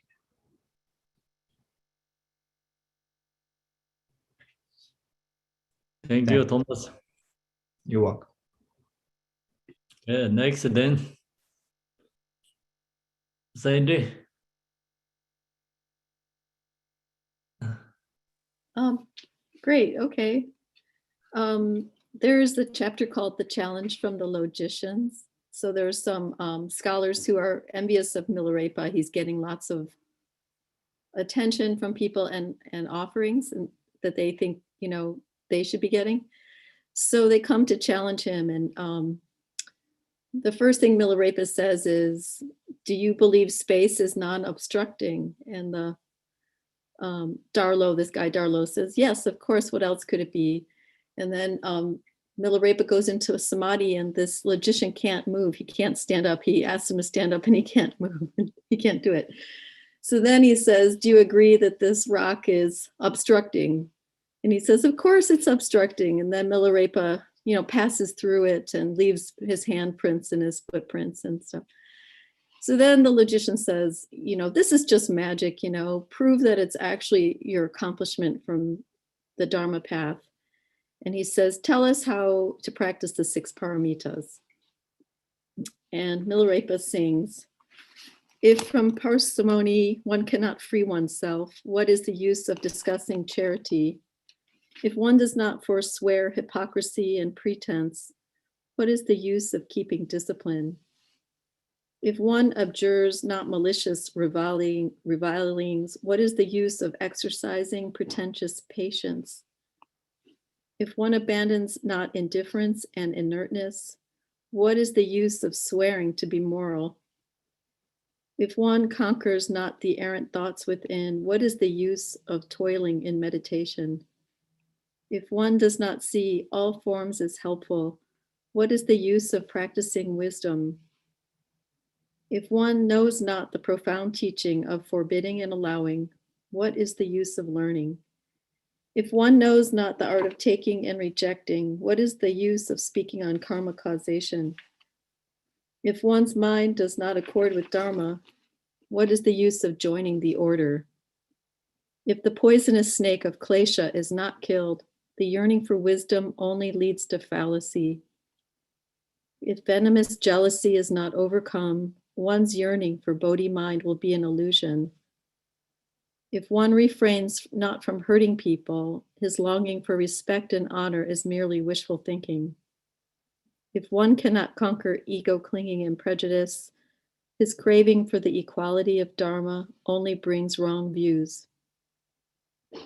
Thank you, Thomas. You're welcome. Okay, next then. Sandy. Great, okay. There's the chapter called The Challenge from the Logicians. So there's some scholars who are envious of Milirapa. He's getting lots of attention from people and offerings and that they think, you know, they should be getting. So they come to challenge him. And the first thing Milirapa says is, do you believe space is non-obstructing? And the Darlo, this guy Darlo says, yes, of course, what else could it be? And then Milirapa goes into a samadhi and this logician can't move. He can't stand up. He asks him to stand up and he can't move. He can't do it. So then he says, do you agree that this rock is obstructing? And he says, of course it's obstructing. And then Milirapa, you know, passes through it and leaves his handprints and his footprints and stuff. So then the logician says, you know, this is just magic, you know, prove that it's actually your accomplishment from the Dharma path. And he says, tell us how to practice the 6 paramitas. And Milirapa sings, if from parsimony one cannot free oneself, what is the use of discussing charity? If one does not forswear hypocrisy and pretense, what is the use of keeping discipline? If one abjures not malicious revilings, what is the use of exercising pretentious patience? If one abandons not indifference and inertness, what is the use of swearing to be moral? If one conquers not the errant thoughts within, what is the use of toiling in meditation? If one does not see all forms as helpful, what is the use of practicing wisdom? If one knows not the profound teaching of forbidding and allowing, what is the use of learning? If one knows not the art of taking and rejecting, what is the use of speaking on karma causation? If one's mind does not accord with Dharma, what is the use of joining the order? If the poisonous snake of klesha is not killed, the yearning for wisdom only leads to fallacy. If venomous jealousy is not overcome, one's yearning for Bodhi mind will be an illusion. If one refrains not from hurting people, his longing for respect and honor is merely wishful thinking. If one cannot conquer ego clinging and prejudice, his craving for the equality of Dharma only brings wrong views.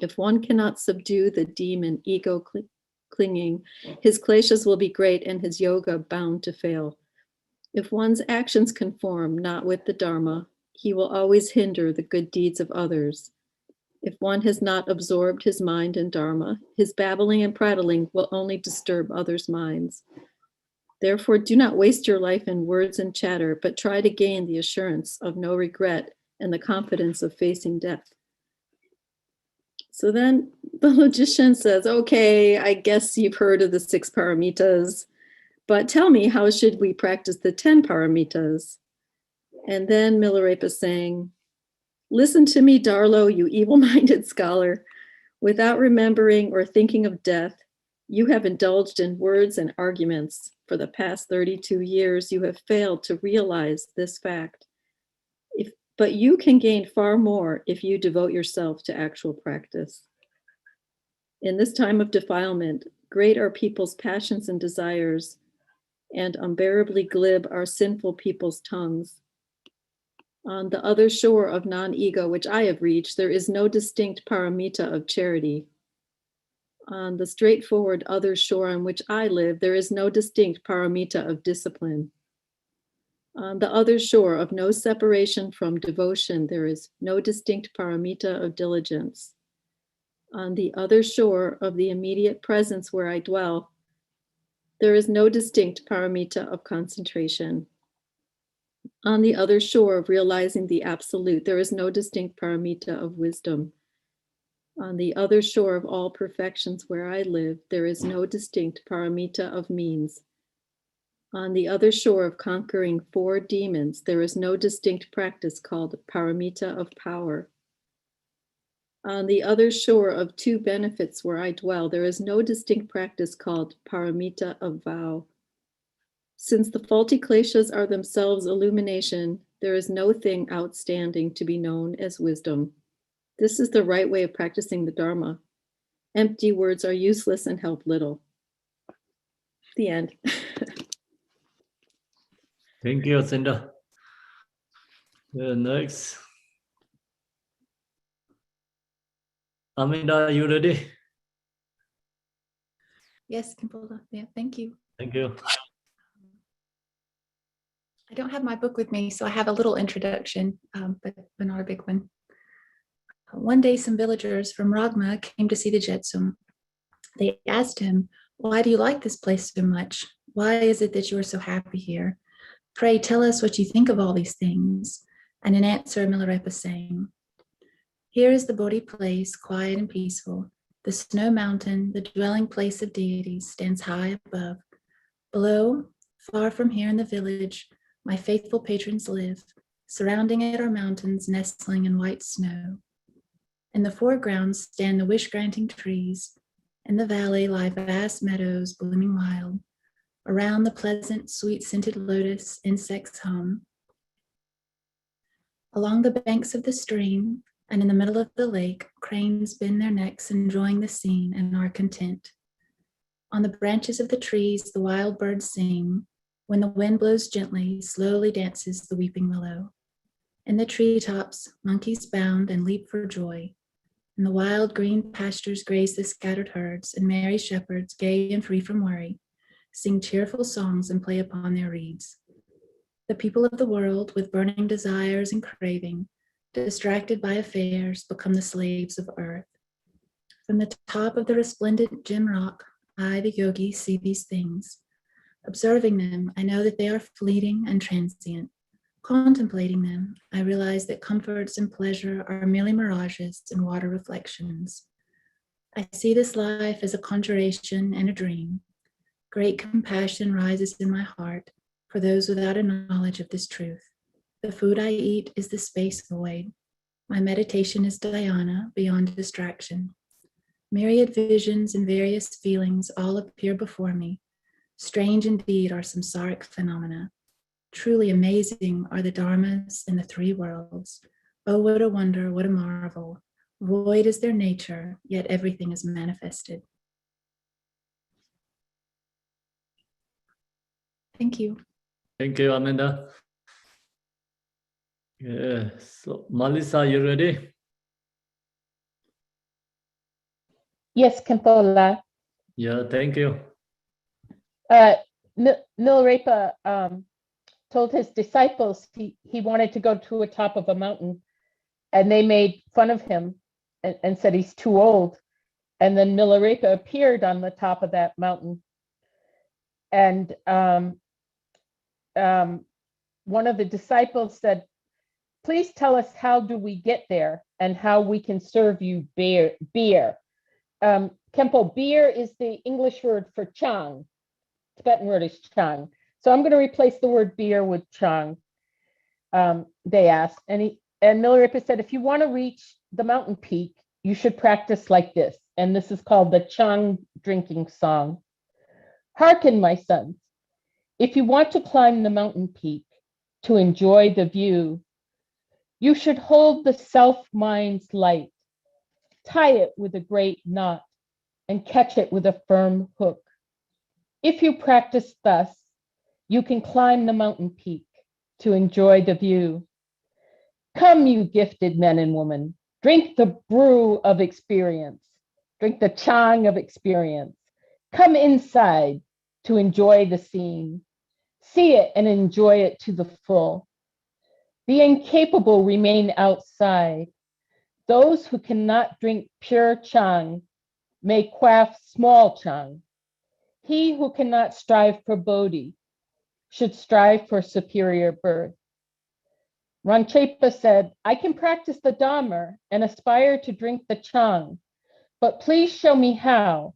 If one cannot subdue the demon ego clinging, his kleshas will be great and his yoga bound to fail. If one's actions conform not with the Dharma, he will always hinder the good deeds of others. If one has not absorbed his mind in Dharma, his babbling and prattling will only disturb others' minds. Therefore, do not waste your life in words and chatter, but try to gain the assurance of no regret and the confidence of facing death. So then the logician says, okay, I guess you've heard of the 6 paramitas, but tell me, how should we practice the 10 paramitas? And then Milirapa sang, listen to me, Darlo, you evil-minded scholar. Without remembering or thinking of death, you have indulged in words and arguments. For the past 32 years, you have failed to realize this fact. But you can gain far more if you devote yourself to actual practice. In this time of defilement, great are people's passions and desires, and unbearably glib are sinful people's tongues. On the other shore of non-ego, which I have reached, there is no distinct paramita of charity. On the straightforward other shore on which I live, there is no distinct paramita of discipline. On the other shore of no separation from devotion, there is no distinct paramita of diligence. On the other shore of the immediate presence where I dwell, there is no distinct paramita of concentration. On the other shore of realizing the absolute, there is no distinct paramita of wisdom. On the other shore of all perfections where I live, there is no distinct paramita of means. On the other shore of conquering 4 demons, there is no distinct practice called paramita of power. On the other shore of 2 benefits where I dwell, there is no distinct practice called paramita of vow. Since the faulty kleshas are themselves illumination, there is no thing outstanding to be known as wisdom. This is the right way of practicing the Dharma. Empty words are useless and help little. The end. Thank you, Cinda. Next. Aminda, are you ready? Yes, Kimpola. Yeah, thank you. Thank you. I don't have my book with me, so I have a little introduction, but not a big one. One day, some villagers from Ragma came to see the Jetsum. They asked him, why do you like this place so much? Why is it that you are so happy here? Pray tell us what you think of all these things. And in answer, Milirapa sang, here is the Bodhi place, quiet and peaceful. The snow mountain, the dwelling place of deities, stands high above. Below, far from here in the village, my faithful patrons live, surrounding it are mountains nestling in white snow. In the foreground stand the wish-granting trees. In the valley lie vast meadows blooming wild. Around the pleasant, sweet-scented lotus, insects hum. Along the banks of the stream and in the middle of the lake, cranes bend their necks, enjoying the scene and are content. On the branches of the trees, the wild birds sing. When the wind blows gently, slowly dances the weeping willow. In the treetops, monkeys bound and leap for joy. and the wild green pastures graze the scattered herds, and merry shepherds, gay and free from worry, sing cheerful songs and play upon their reeds. The people of the world, with burning desires and craving, distracted by affairs, become the slaves of earth. From the top of the resplendent gem rock, I, the yogi, see these things. Observing them, I know that they are fleeting and transient. Contemplating them, I realize that comforts and pleasure are merely mirages and water reflections. I see this life as a conjuration and a dream. Great compassion rises in my heart for those without a knowledge of this truth. The food I eat is the space void. My meditation is dhyana, beyond distraction. Myriad visions and various feelings all appear before me. Strange indeed are samsaric phenomena. Truly amazing are the dharmas in the three worlds. Oh, what a wonder, what a marvel. Void is their nature, yet everything is manifested. Thank you. Thank you, Amanda. Yeah, so Melissa, you ready? Yes, Cantola. Yeah, thank you. Milirapa told his disciples he wanted to go to the top of a mountain, and they made fun of him and said he's too old. And then Milirapa appeared on the top of that mountain. And one of the disciples said, "Please tell us, how do we get there and how we can serve you beer?" Kempo, beer is the English word for Chong. Tibetan word is Chong. So I'm going to replace the word beer with Chong. They asked, and Milirapa said, if you want to reach the mountain peak, you should practice like this. And this is called the Chong drinking song. Hearken, my sons, if you want to climb the mountain peak to enjoy the view, you should hold the self-mind's light, tie it with a great knot, and catch it with a firm hook. If you practice thus, you can climb the mountain peak to enjoy the view. Come, you gifted men and women, drink the brew of experience, drink the Chong of experience. Come inside to enjoy the scene. See it and enjoy it to the full. The incapable remain outside. Those who cannot drink pure Chong may quaff small Chong. He who cannot strive for Bodhi should strive for superior birth. Ranchepa said, I can practice the Dhamma and aspire to drink the Chong, but please show me how.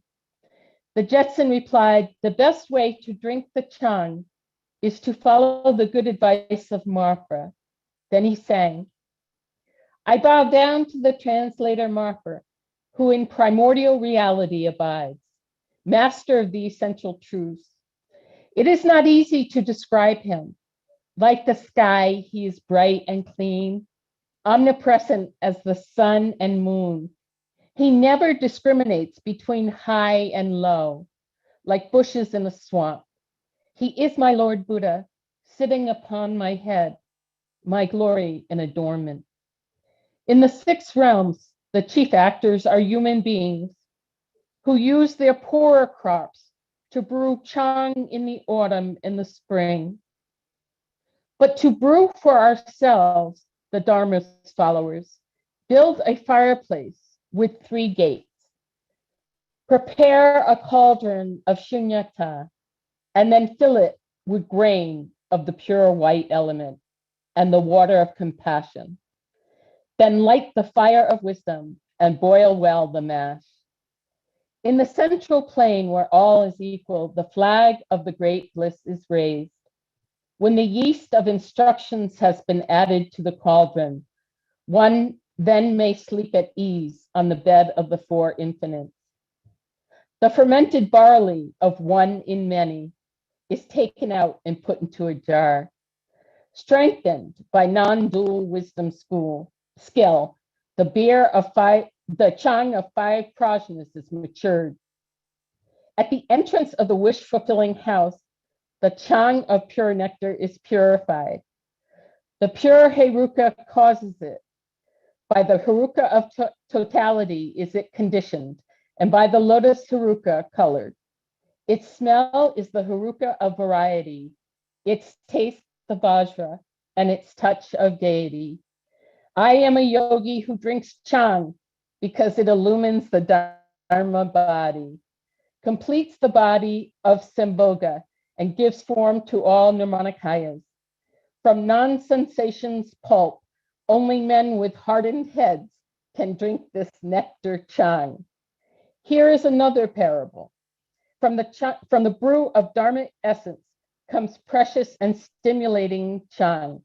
The Jetson replied, the best way to drink the Chong is to follow the good advice of Marpa. Then he sang, I bow down to the translator Marpa, who in primordial reality abides, master of the essential truths. It is not easy to describe him. Like the sky, he is bright and clean, omnipresent as the sun and moon. He never discriminates between high and low, like bushes in a swamp. He is my Lord Buddha, sitting upon my head, my glory and adornment. In the 6 realms, the chief actors are human beings who use their poorer crops to brew Chong in the autumn and the spring. But to brew for ourselves, the Dharma's followers, build a fireplace with 3 gates. Prepare a cauldron of shunyata, and then fill it with grain of the pure white element and the water of compassion. Then light the fire of wisdom and boil well the mash. In the central plain where all is equal, the flag of the great bliss is raised. When the yeast of instructions has been added to the cauldron, one then may sleep at ease on the bed of the 4 infinites. The fermented barley of one in many is taken out and put into a jar. Strengthened by non-dual wisdom skill, the Chong of 5 prajnas is matured. At the entrance of the wish-fulfilling house, the Chong of pure nectar is purified. The pure Heruka causes it. By the Haruka of totality is it conditioned, and by the lotus Haruka colored. Its smell is the Haruka of variety, its taste the Vajra, and its touch of gaiety. I am a yogi who drinks Chong because it illumines the Dharma body, completes the body of Sambhoga, and gives form to all Nirmanakayas. From non-sensations pulp, only men with hardened heads can drink this nectar Chong. Here is another parable. From the brew of Dharma essence comes precious and stimulating Chong.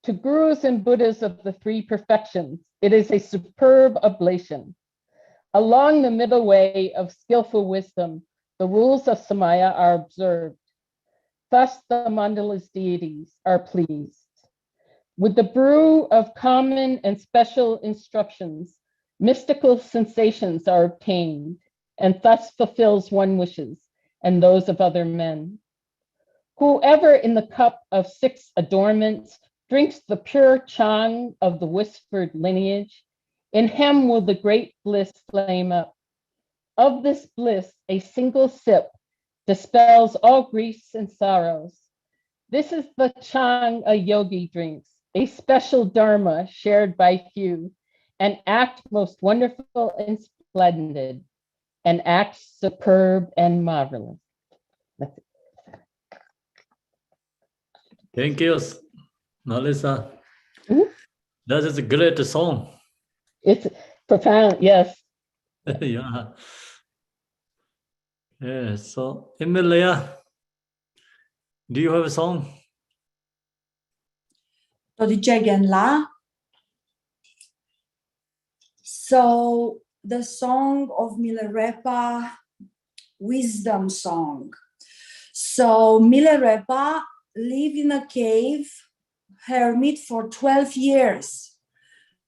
To gurus and Buddhas of the three perfections, it is a superb oblation. Along the middle way of skillful wisdom, the rules of Samaya are observed. Thus the Mandala's deities are pleased. With the brew of common and special instructions, mystical sensations are obtained, and thus fulfills one wishes and those of other men. Whoever in the cup of 6 adornments drinks the pure Chong of the whispered lineage, in him will the great bliss flame up. Of this bliss, a single sip dispels all griefs and sorrows. This is the Chong a yogi drinks, a special dharma shared by few, an act most wonderful and splendid, an act superb and marvelous. That's it. Thank you, Nalisa. Mhm. That is a great song. It's profound, yes. Yeah. Yeah. So, Emilia, do you have a song? Το διτσέγεν λα. So the song of Milirapa, wisdom song. So Milirapa lived in a cave, hermit for 12 years,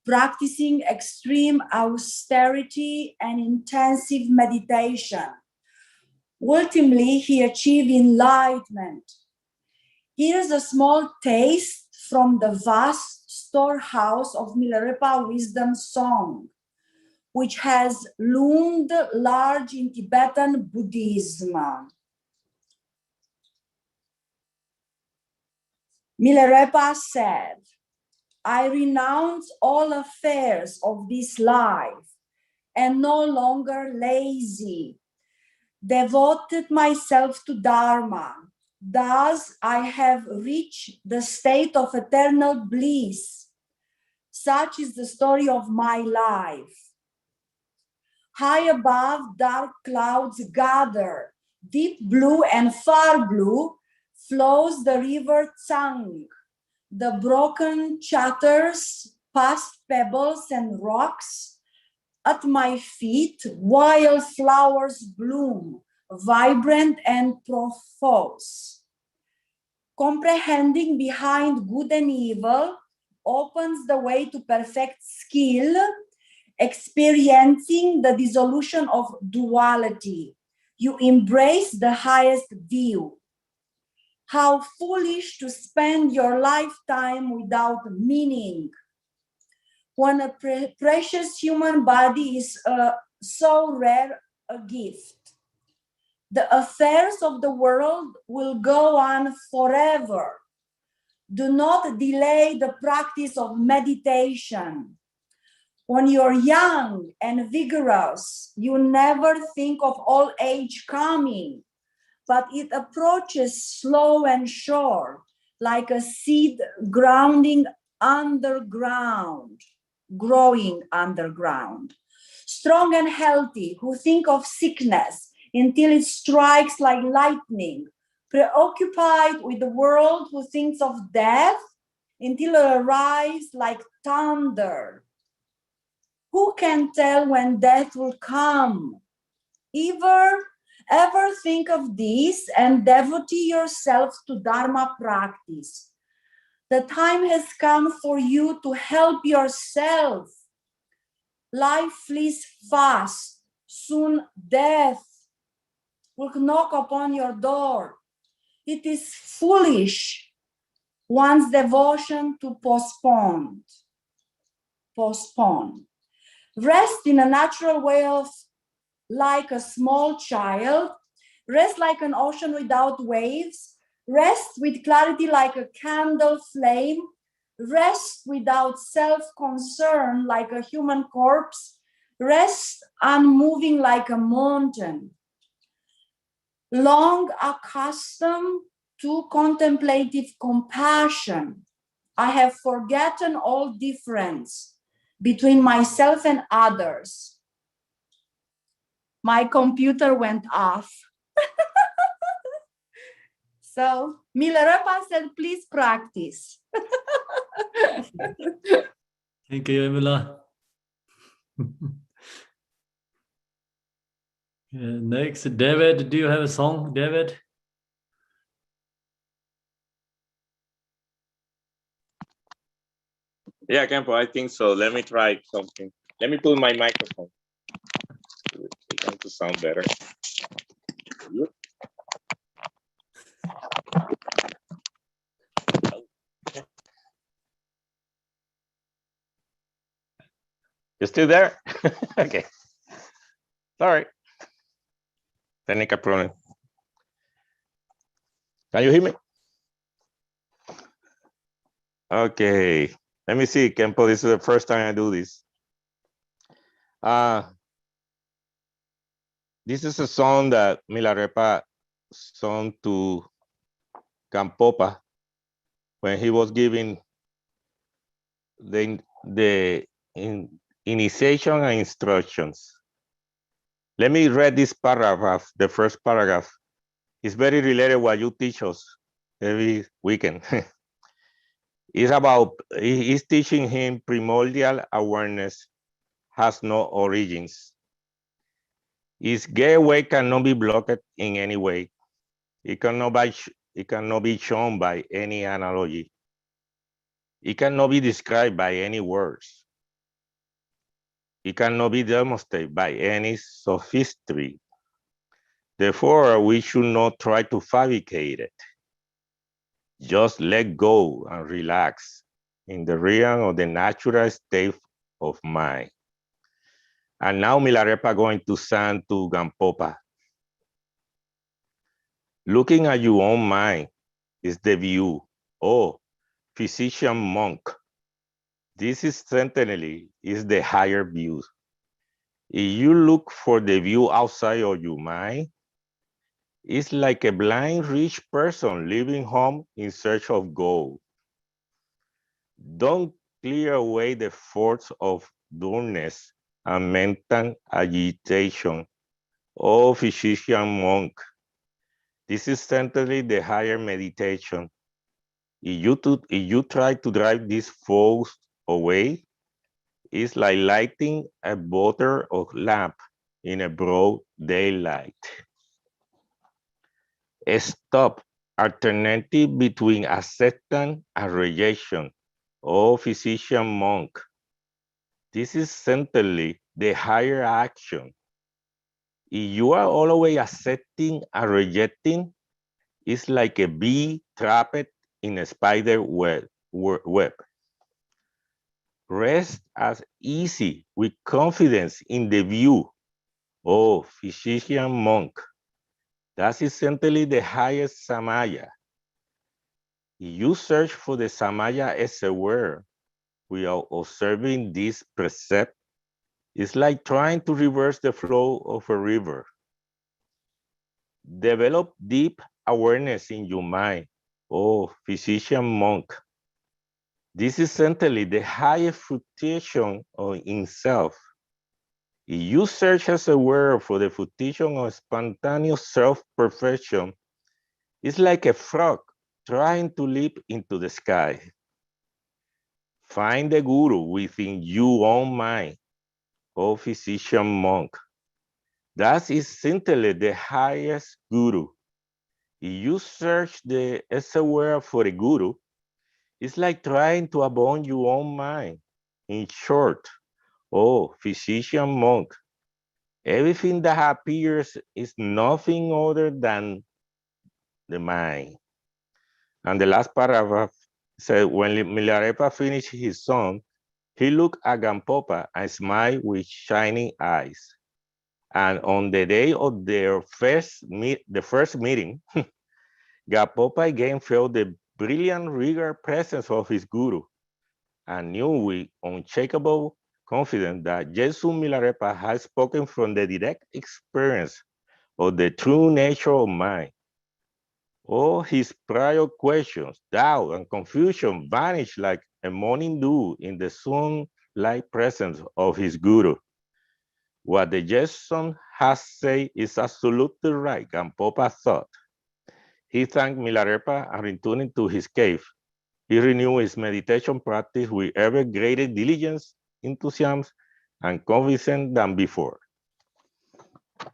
practicing extreme austerity and intensive meditation. Ultimately, he achieved enlightenment. Here's a small taste from the vast storehouse of Milirapa wisdom song, which has loomed large in Tibetan Buddhism. Milirapa said, I renounce all affairs of this life and no longer lazy, devoted myself to Dharma. Thus, I have reached the state of eternal bliss. Such is the story of my life. High above, dark clouds gather. Deep blue and far blue flows the river Chong. The broken chatters past pebbles and rocks. At my feet, wild flowers bloom, vibrant and profuse. Comprehending behind good and evil opens the way to perfect skill, experiencing the dissolution of duality. You embrace the highest view. How foolish to spend your lifetime without meaning, when a precious human body is so rare a gift. The affairs of the world will go on forever. Do not delay the practice of meditation. When you're young and vigorous, you never think of old age coming, but it approaches slow and sure, like a seed growing underground. Strong and healthy, who think of sickness until it strikes like lightning, preoccupied with the world, who thinks of death until it arrives like thunder. Who can tell when death will come? Ever think of this and devotee yourself to Dharma practice. The time has come for you to help yourself. Life flees fast. Soon death will knock upon your door. It is foolish one's devotion to postpone. postpone. Rest in a natural way of like a small child. Rest like an ocean without waves. Rest with clarity like a candle flame. Rest without self-concern like a human corpse. Rest unmoving like a mountain. Long accustomed to contemplative compassion, I have forgotten all difference between myself and others. My computer went off. So Milirapa said, please practice. Thank you, Emila. Next, David, do you have a song, David? Yeah, Campo, I think so. Let me try something. Let me put my microphone. It's going to sound better. You still there? Okay. Sorry. Technical problem. Can you hear me? Okay. Let me see, Kempo. This is the first time I do this. This is a song that Milirapa sung to Gampopa when he was giving the initiation and instructions. Let me read this paragraph, the first paragraph. It's very related what you teach us every weekend. It's about, he's teaching him primordial awareness has no origins. Its gateway cannot be blocked in any way. It cannot be shown by any analogy. It cannot be described by any words. It cannot be demonstrated by any sophistry. Therefore, we should not try to fabricate it. Just let go and relax in the realm of the natural state of mind. And now Milirapa going to sing to Gampopa. Looking at your own mind is the view. Oh, physician monk. This is certainly is the higher view. If you look for the view outside of your mind, it's like a blind rich person leaving home in search of gold. Don't clear away the force of dullness and mental agitation. Oh, physician monk, this is certainly the higher meditation. If you try to drive this force away, it's like lighting a butter of lamp in a broad daylight. Stop alternative between acceptance and rejection. Oh, physician monk, this is certainly the higher action. If you are always accepting and rejecting, it's like a bee trapped in a spider web. Rest as easy with confidence in the view. Oh, physician monk, that is essentially the highest samaya. If you search for the samaya everywhere without observing this precept, it's like trying to reverse the flow of a river. Develop deep awareness in your mind. Oh, physician monk, this is certainly the highest fruition in self. If you search as a word for the fruition of spontaneous self-perfection, it's like a frog trying to leap into the sky. Find the guru within your own mind, oh physician monk. That is simply the highest guru. If you search as a word for a guru, it's like trying to abandon your own mind. In short, oh, physician monk, everything that appears is nothing other than the mind. And the last paragraph said, when Milirapa finished his song, He looked at Gampopa and smiled with shining eyes. And on the day of their first meeting, Gampopa again felt the brilliant, regal presence of his guru and knew with unshakable confidence that Jesus Milirapa had spoken from the direct experience of the true nature of mind. All his prior questions, doubt, and confusion vanished like a morning dew in the sun-like presence of his guru. What the Jason has said is absolutely right, Gampopa thought. He thanked Milirapa and returned to his cave. He renewed his meditation practice with ever greater diligence, enthusiasm, and confidence than before.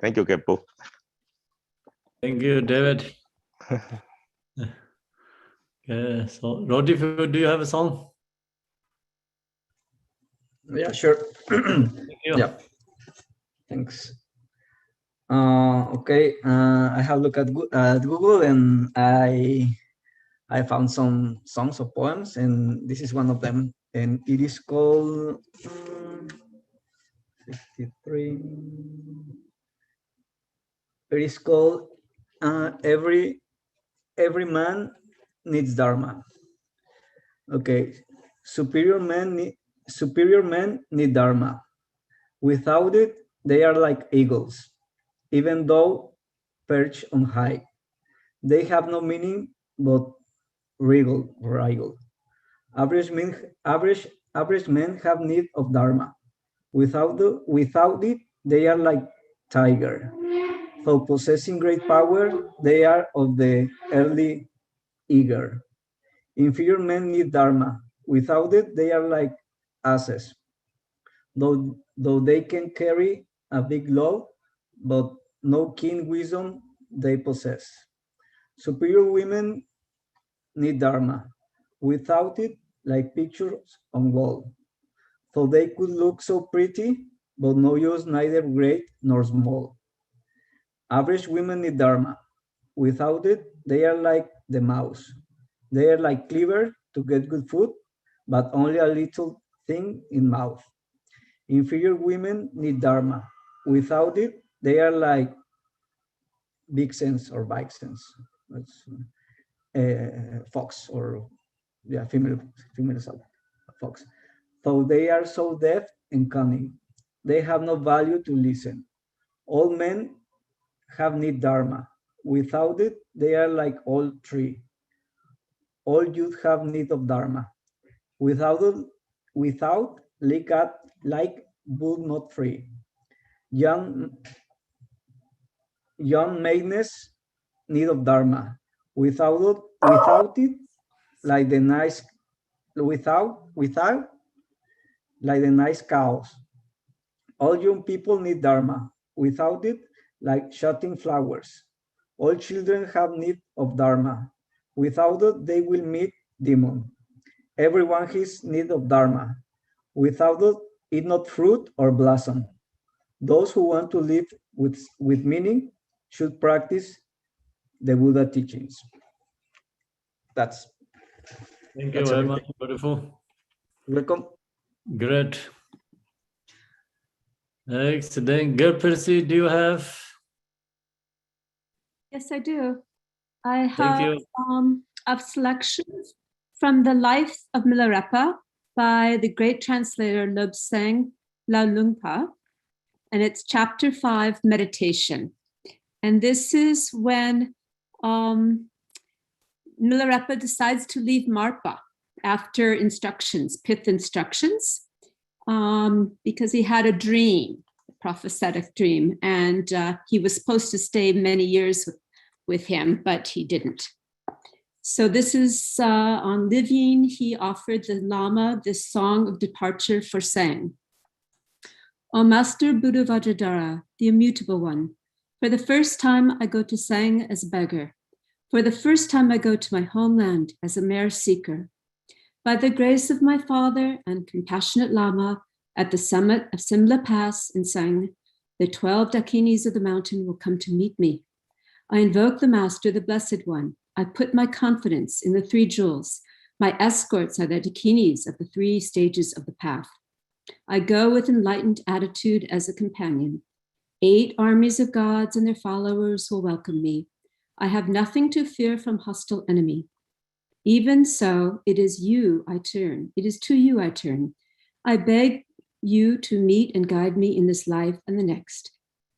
Thank you, Kempo. Thank you, David. Okay, so Rodi, do you have a song? Yeah, sure. Thank you. Yeah, thanks. Okay, I have looked at Google and I found some songs or poems, and this is one of them, and it is called 53. It is called Every Man Needs Dharma. Okay, superior men need Dharma. Without it, they are like eagles, even though perched on high. They have no meaning but regal. Average men have need of Dharma. Without it, they are like tiger. Though possessing great power, they are of the early eager. Inferior men need Dharma. Without it, they are like asses. Though they can carry a big load, but no keen wisdom they possess. Superior women need Dharma. Without it, like pictures on wall. So they could look so pretty, but no use neither great nor small. Average women need Dharma. Without it, they are like the mouse. They are like cleaver to get good food, but only a little thing in mouth. Inferior women need Dharma. Without it, they are like vixens or vixens. That's fox or female fox. So they are so deaf and cunning. They have no value to listen. All men have need Dharma. Without it, they are like all tree. All youth have need of Dharma. Without like would not free. Young maidens need of Dharma. Without it, like the nice like the nice cows. All young people need Dharma. Without it, like shutting flowers. All children have need of Dharma. Without it, they will meet demon. Everyone has need of Dharma. Without it not fruit or blossom. Those who want to live with meaning should practice the Buddha teachings. That's Thank you very much. Beautiful. Welcome. Great. Next, then Percy, do you have? Yes, I do. I Thank have you. a selection from the Life of Milirapa by the great translator Lobsang Laulungpa, and it's chapter 5, meditation. And this is when Milirapa decides to leave Marpa after instructions, pith instructions, because he had a dream, a prophetic dream, and he was supposed to stay many years with him, but he didn't. So this is on leaving, he offered the Lama this song of departure for saying, O Master Buddha Vajradhara, the immutable one, for the first time I go to Sang as a beggar. For the first time I go to my homeland as a mere seeker. By the grace of my father and compassionate Lama, at the summit of Simla Pass in Sang, the 12 Dakinis of the mountain will come to meet me. I invoke the Master, the Blessed One. I put my confidence in the 3 jewels. My escorts are the dakinis of the 3 stages of the path. I go with enlightened attitude as a companion. 8 armies of gods and their followers will welcome me. I have nothing to fear from hostile enemy. Even so, it is you I turn. It is to you I turn. I beg you to meet and guide me in this life and the next.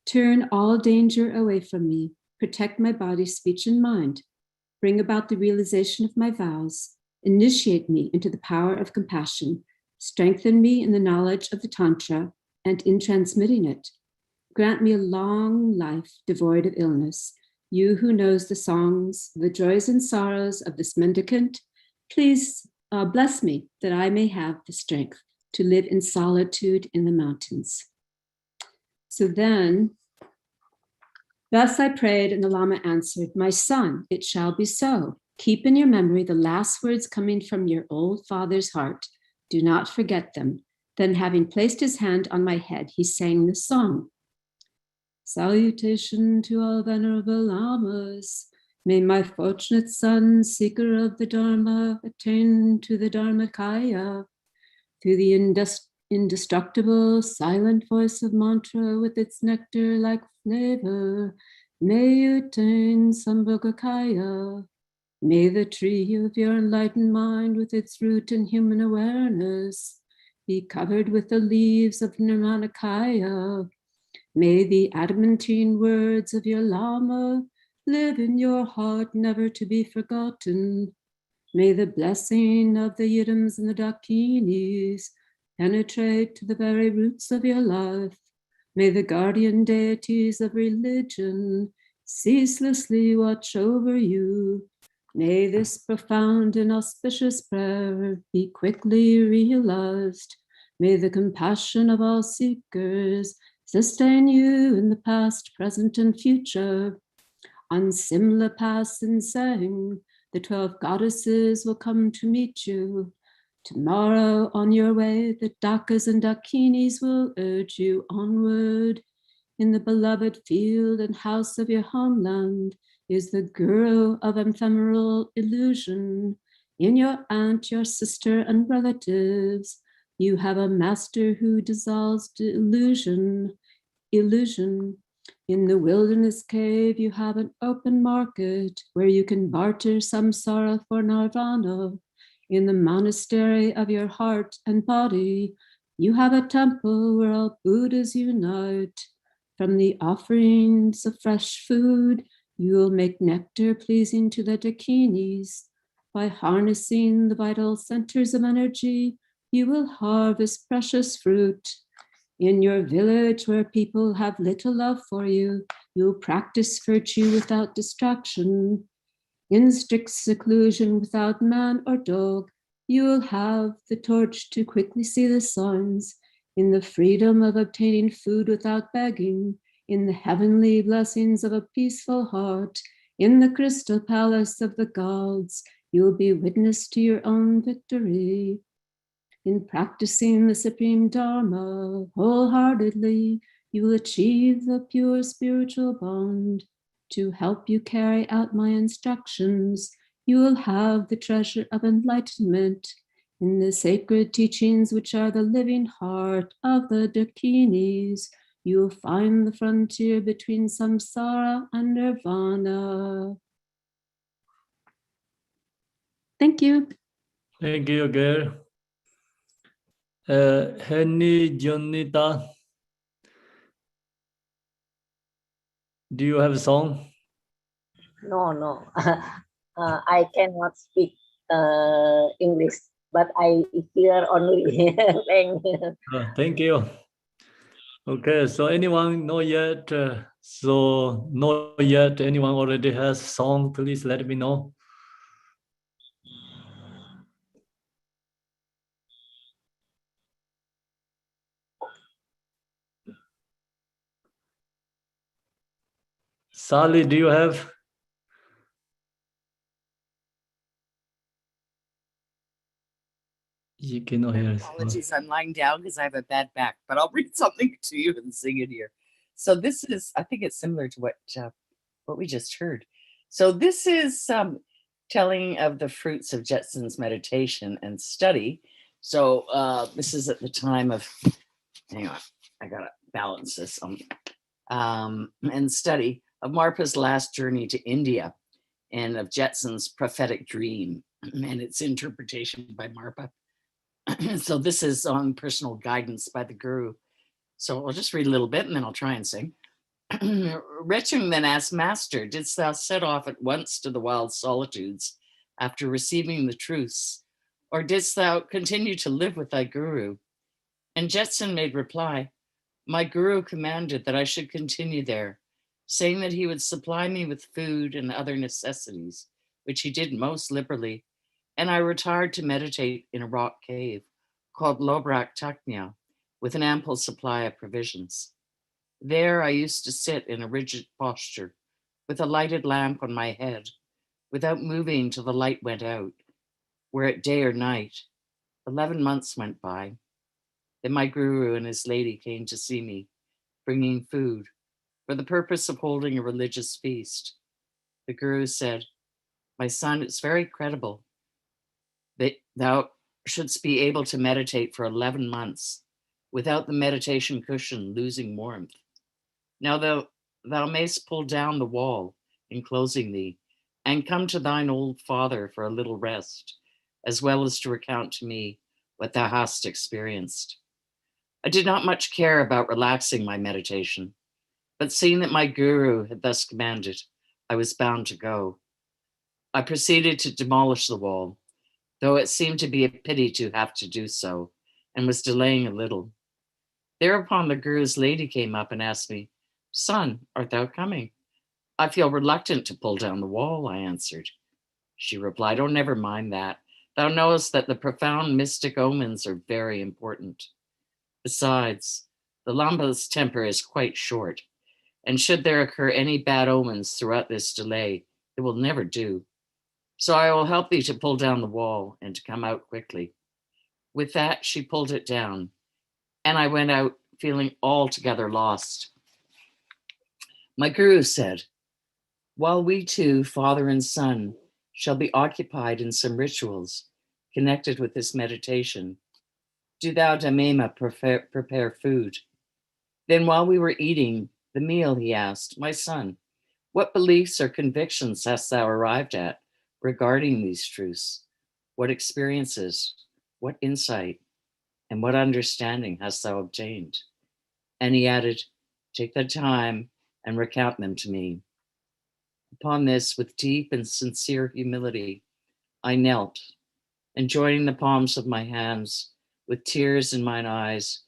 Turn all danger away from me. Protect my body, speech, and mind. Bring about the realization of my vows. Initiate me into the power of compassion. Strengthen me in the knowledge of the Tantra and in transmitting it. Grant me a long life devoid of illness. You who knows the songs, the joys and sorrows of this mendicant, please bless me that I may have the strength to live in solitude in the mountains. So then, thus I prayed, and the Lama answered, my son, it shall be so. Keep in your memory the last words coming from your old father's heart. Do not forget them. Then, having placed his hand on my head, he sang this song. Salutation to all venerable Lamas. May my fortunate son, seeker of the Dharma, attain to the Dharmakaya. Through the indestructible, silent voice of mantra with its nectar-like flavor, may you attain Sambhogakaya. May the tree of your enlightened mind with its root in human awareness be covered with the leaves of Nirmanakaya. May the adamantine words of your Lama live in your heart, never to be forgotten. May the blessing of the Yidams and the Dakinis penetrate to the very roots of your life. May the guardian deities of religion ceaselessly watch over you. May this profound and auspicious prayer be quickly realized. May the compassion of all seekers sustain you in the past, present, and future. On Simla Pass in Sang, the 12 goddesses will come to meet you. Tomorrow on your way, the Dakas and Dakinis will urge you onward. In the beloved field and house of your homeland is the guru of ephemeral illusion. In your aunt, your sister, and relatives, you have a master who dissolves illusion. In the wilderness cave, you have an open market where you can barter samsara for nirvana. In the monastery of your heart and body, you have a temple where all Buddhas unite. From the offerings of fresh food, you will make nectar pleasing to the Dakinis. By harnessing the vital centers of energy, you will harvest precious fruit. In your village where people have little love for you, you'll practice virtue without distraction. In strict seclusion without man or dog, you will have the torch to quickly see the signs. In the freedom of obtaining food without begging, in the heavenly blessings of a peaceful heart, in the crystal palace of the gods, you will be witness to your own victory. In practicing the supreme Dharma wholeheartedly, you will achieve the pure spiritual bond. To help you carry out my instructions, you will have the treasure of enlightenment. In the sacred teachings, which are the living heart of the Dakinis, you will find the frontier between samsara and nirvana. Thank you. Thank you, girl. Henny Jonita, do you have a song? No. I cannot speak English, but I hear only. Thank you. Okay, so anyone not yet? So not yet. Anyone already has a song? Please let me know. Sally, do you have? You cannot hear us. Apologies, I'm lying down because I have a bad back, but I'll read something to you and sing it here. So this is, I think it's similar to what we just heard. So this is telling of the fruits of Jetson's meditation and study. So this is at the time of, hang on, I gotta balance this, and study of Marpa's last journey to India and of Jetson's prophetic dream and its interpretation by Marpa. So this is on personal guidance by the guru. So I'll just read a little bit and then I'll try and sing. Rechung then asked, Master, didst thou set off at once to the wild solitudes after receiving the truths, or didst thou continue to live with thy guru? And Jetson made reply, my guru commanded that I should continue there, saying that he would supply me with food and other necessities, which he did most liberally. And I retired to meditate in a rock cave called Lobrak Taknya, with an ample supply of provisions. There I used to sit in a rigid posture, with a lighted lamp on my head, without moving till the light went out, were it day or night. 11 months went by. Then my guru and his lady came to see me, bringing food, for the purpose of holding a religious feast. The guru said, my son, it's very credible that thou shouldst be able to meditate for 11 months without the meditation cushion losing warmth. Now thou mayst pull down the wall enclosing thee and come to thine old father for a little rest, as well as to recount to me what thou hast experienced. I did not much care about relaxing my meditation, but seeing that my guru had thus commanded, I was bound to go. I proceeded to demolish the wall, though it seemed to be a pity to have to do so, and was delaying a little. Thereupon the guru's lady came up and asked me, son, art thou coming? I feel reluctant to pull down the wall, I answered. She replied, oh, never mind that. Thou knowest that the profound mystic omens are very important. Besides, the Lamba's temper is quite short, and should there occur any bad omens throughout this delay, it will never do. So I will help thee to pull down the wall and to come out quickly. With that, she pulled it down, and I went out feeling altogether lost. My guru said, while we two, father and son, shall be occupied in some rituals connected with this meditation, do thou, Dingma, prepare food. Then while we were eating the meal, he asked, my son, what beliefs or convictions hast thou arrived at regarding these truths? What experiences, what insight, and what understanding hast thou obtained? And he added, take the time and recount them to me. Upon this, with deep and sincere humility, I knelt, and joining the palms of my hands, with tears in mine eyes,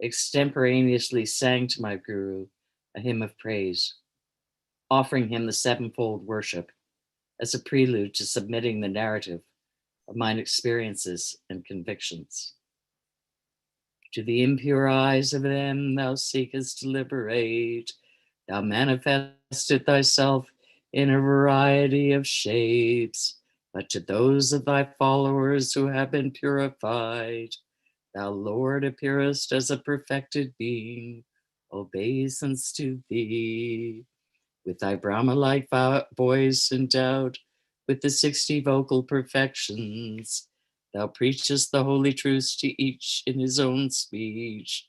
extemporaneously sang to my guru a hymn of praise, offering him the sevenfold worship as a prelude to submitting the narrative of mine experiences and convictions. To the impure eyes of them thou seekest to liberate, thou manifested thyself in a variety of shapes, but to those of thy followers who have been purified, thou, Lord, appearest as a perfected being, obeisance to thee. With thy Brahma-like voice endowed with the 60 vocal perfections, thou preachest the holy truths to each in his own speech,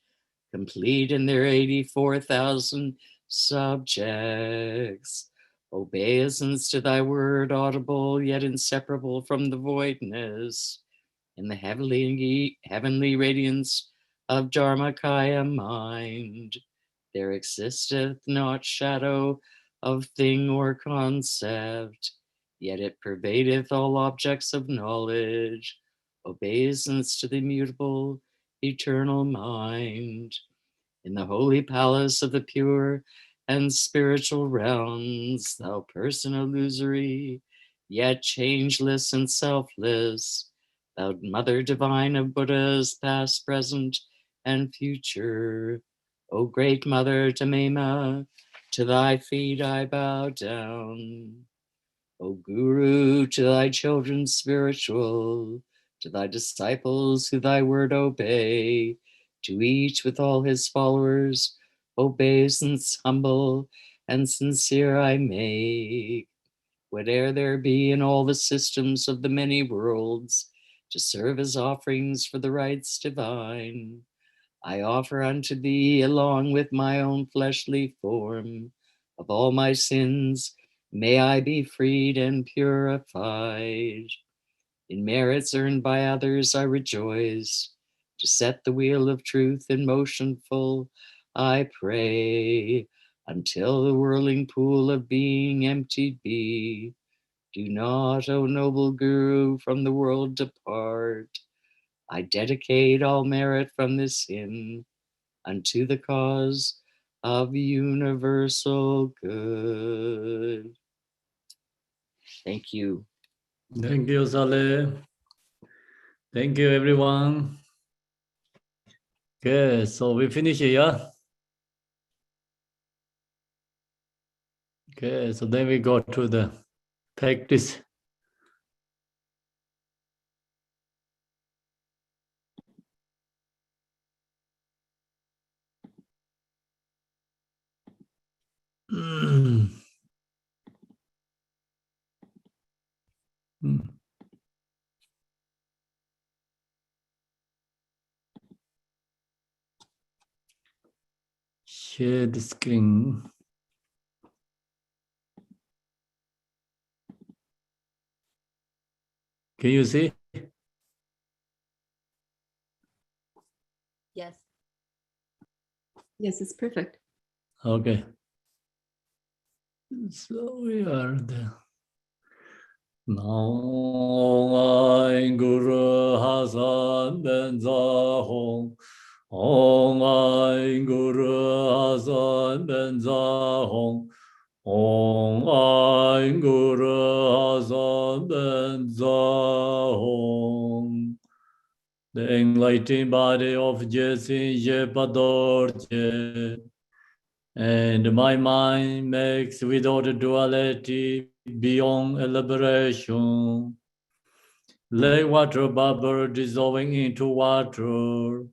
complete in their 84,000 subjects. Obeisance to thy word, audible yet inseparable from the voidness. In the heavenly radiance of Dharmakaya mind, there existeth not shadow of thing or concept, yet it pervadeth all objects of knowledge. Obeisance to the immutable, eternal mind. In the holy palace of the pure and spiritual realms, thou person illusory, yet changeless and selfless, thou mother divine of Buddhas past, present, and future. O great mother Dingma, to thy feet I bow down. O Guru, to thy children spiritual, to thy disciples who thy word obey, to each with all his followers, obeisance humble and sincere I make. whate'er there be in all the systems of the many worlds, to serve as offerings for the rites divine. I offer unto thee, along with my own fleshly form, of all my sins, may I be freed and purified. In merits earned by others, I rejoice. To set the wheel of truth in motion full, I pray, until the whirling pool of being emptied be. Do not, O noble Guru, from the world depart. I dedicate all merit from this hymn unto the cause of universal good. Thank you. Thank you, Saleh. Thank you, everyone. Okay, so we finish here. Okay, so then we go to the practice. Share the screen. Can you see? Yes. Yes, it's perfect. Okay. So we are there. Now I Guru Hasan Ben Zahong. Om I Guru Hasan Ben Zahong. Om I Guru Hasan Ben Zahong. The enlightened body of Jesse Jepadorje. And my mind makes without duality beyond elaboration. Like water bubble dissolving into water,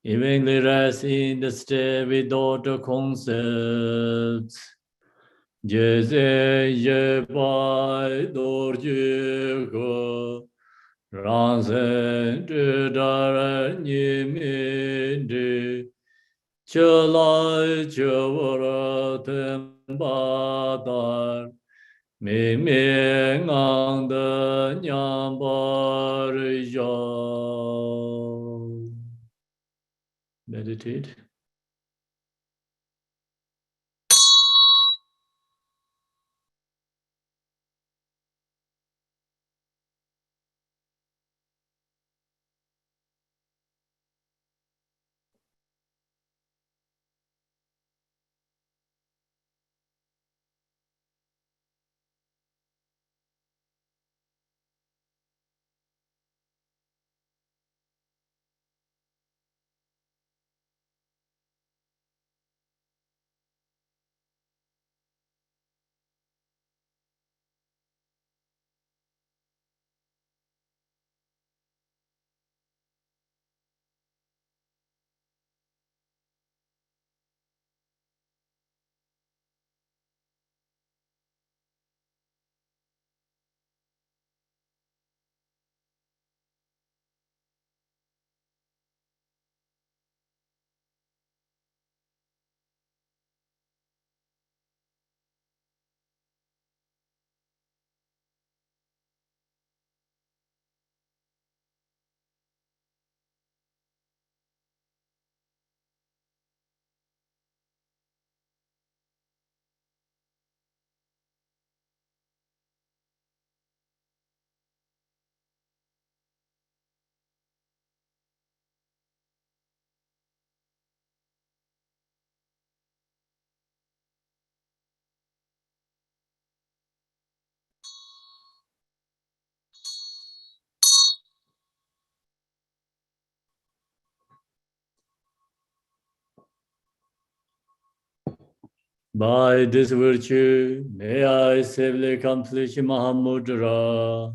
evenly rest in the state without the concepts. Jeze je pai dorje go, ransen de dara nyiminde, Chalai Chavara Tembadar Miming on the Nyambarija. Meditate. By this virtue, may I safely accomplish Mahamudra.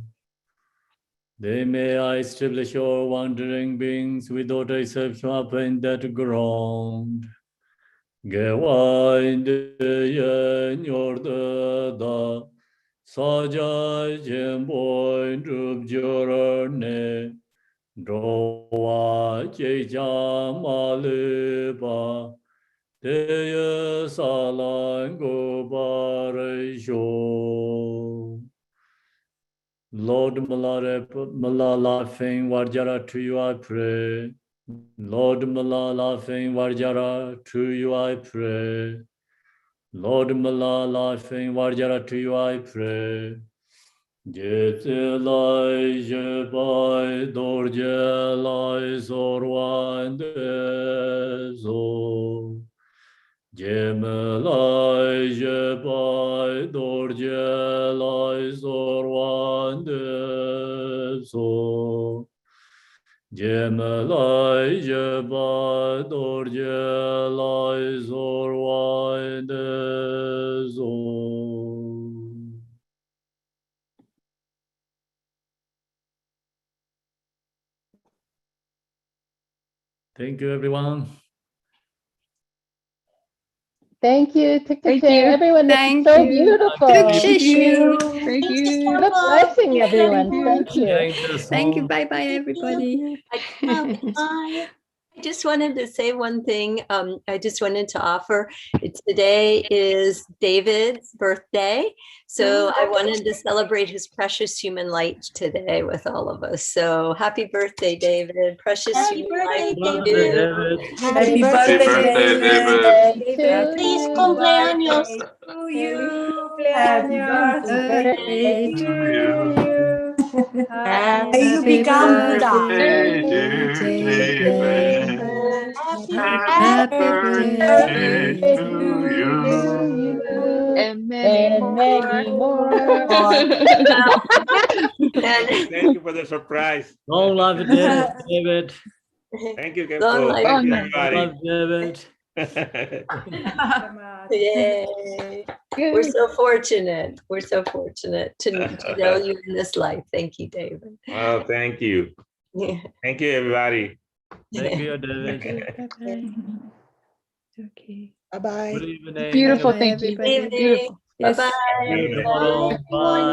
Then may I establish all wandering beings without exception upon that ground. Gewain de yen yor da Saja Jemboy Drubjorne Drowa Jeja Maliba Deya Salango Barisho. Lord Malala Feng Varjara, to you I pray. Lord Malala Feng Varjara, to you I pray. Lord Malala Feng Varjara, to you I pray. Jete lai je bai dorje lai sorwande zo. Jeme lai je bai dorje lai sorwande zo. Jeme lai je bai dorje lai sorwande zo. Thank you, everyone. Thank you. Thank you. Everyone, this is so beautiful. Thank you. Thank you. What a blessing, everyone. Thank you. Thank you. Bye bye, everybody. I just wanted to say one thing. I just wanted to offer. Today is David's birthday. So I wanted to celebrate his precious human light today with all of us. So happy birthday, David. Precious human light. Happy birthday, David. Feliz cumpleaños. To you. Happy birthday to you. May you become Buddha. Birthday, dear David. Happy birthday to you. And many more. Thank you for the surprise. Long life, David. Thank you, Long Kempo. life. Thank you, Long everybody. life, David. Yay. We're so fortunate. We're so fortunate to know you in this life. Thank you, David. Oh, thank you. Yeah. Thank you, everybody. Thank you, David. Okay. Bye-bye. Good evening. Beautiful. Bye, Thank you. everybody. Beautiful. Bye-bye. See you tomorrow. Bye.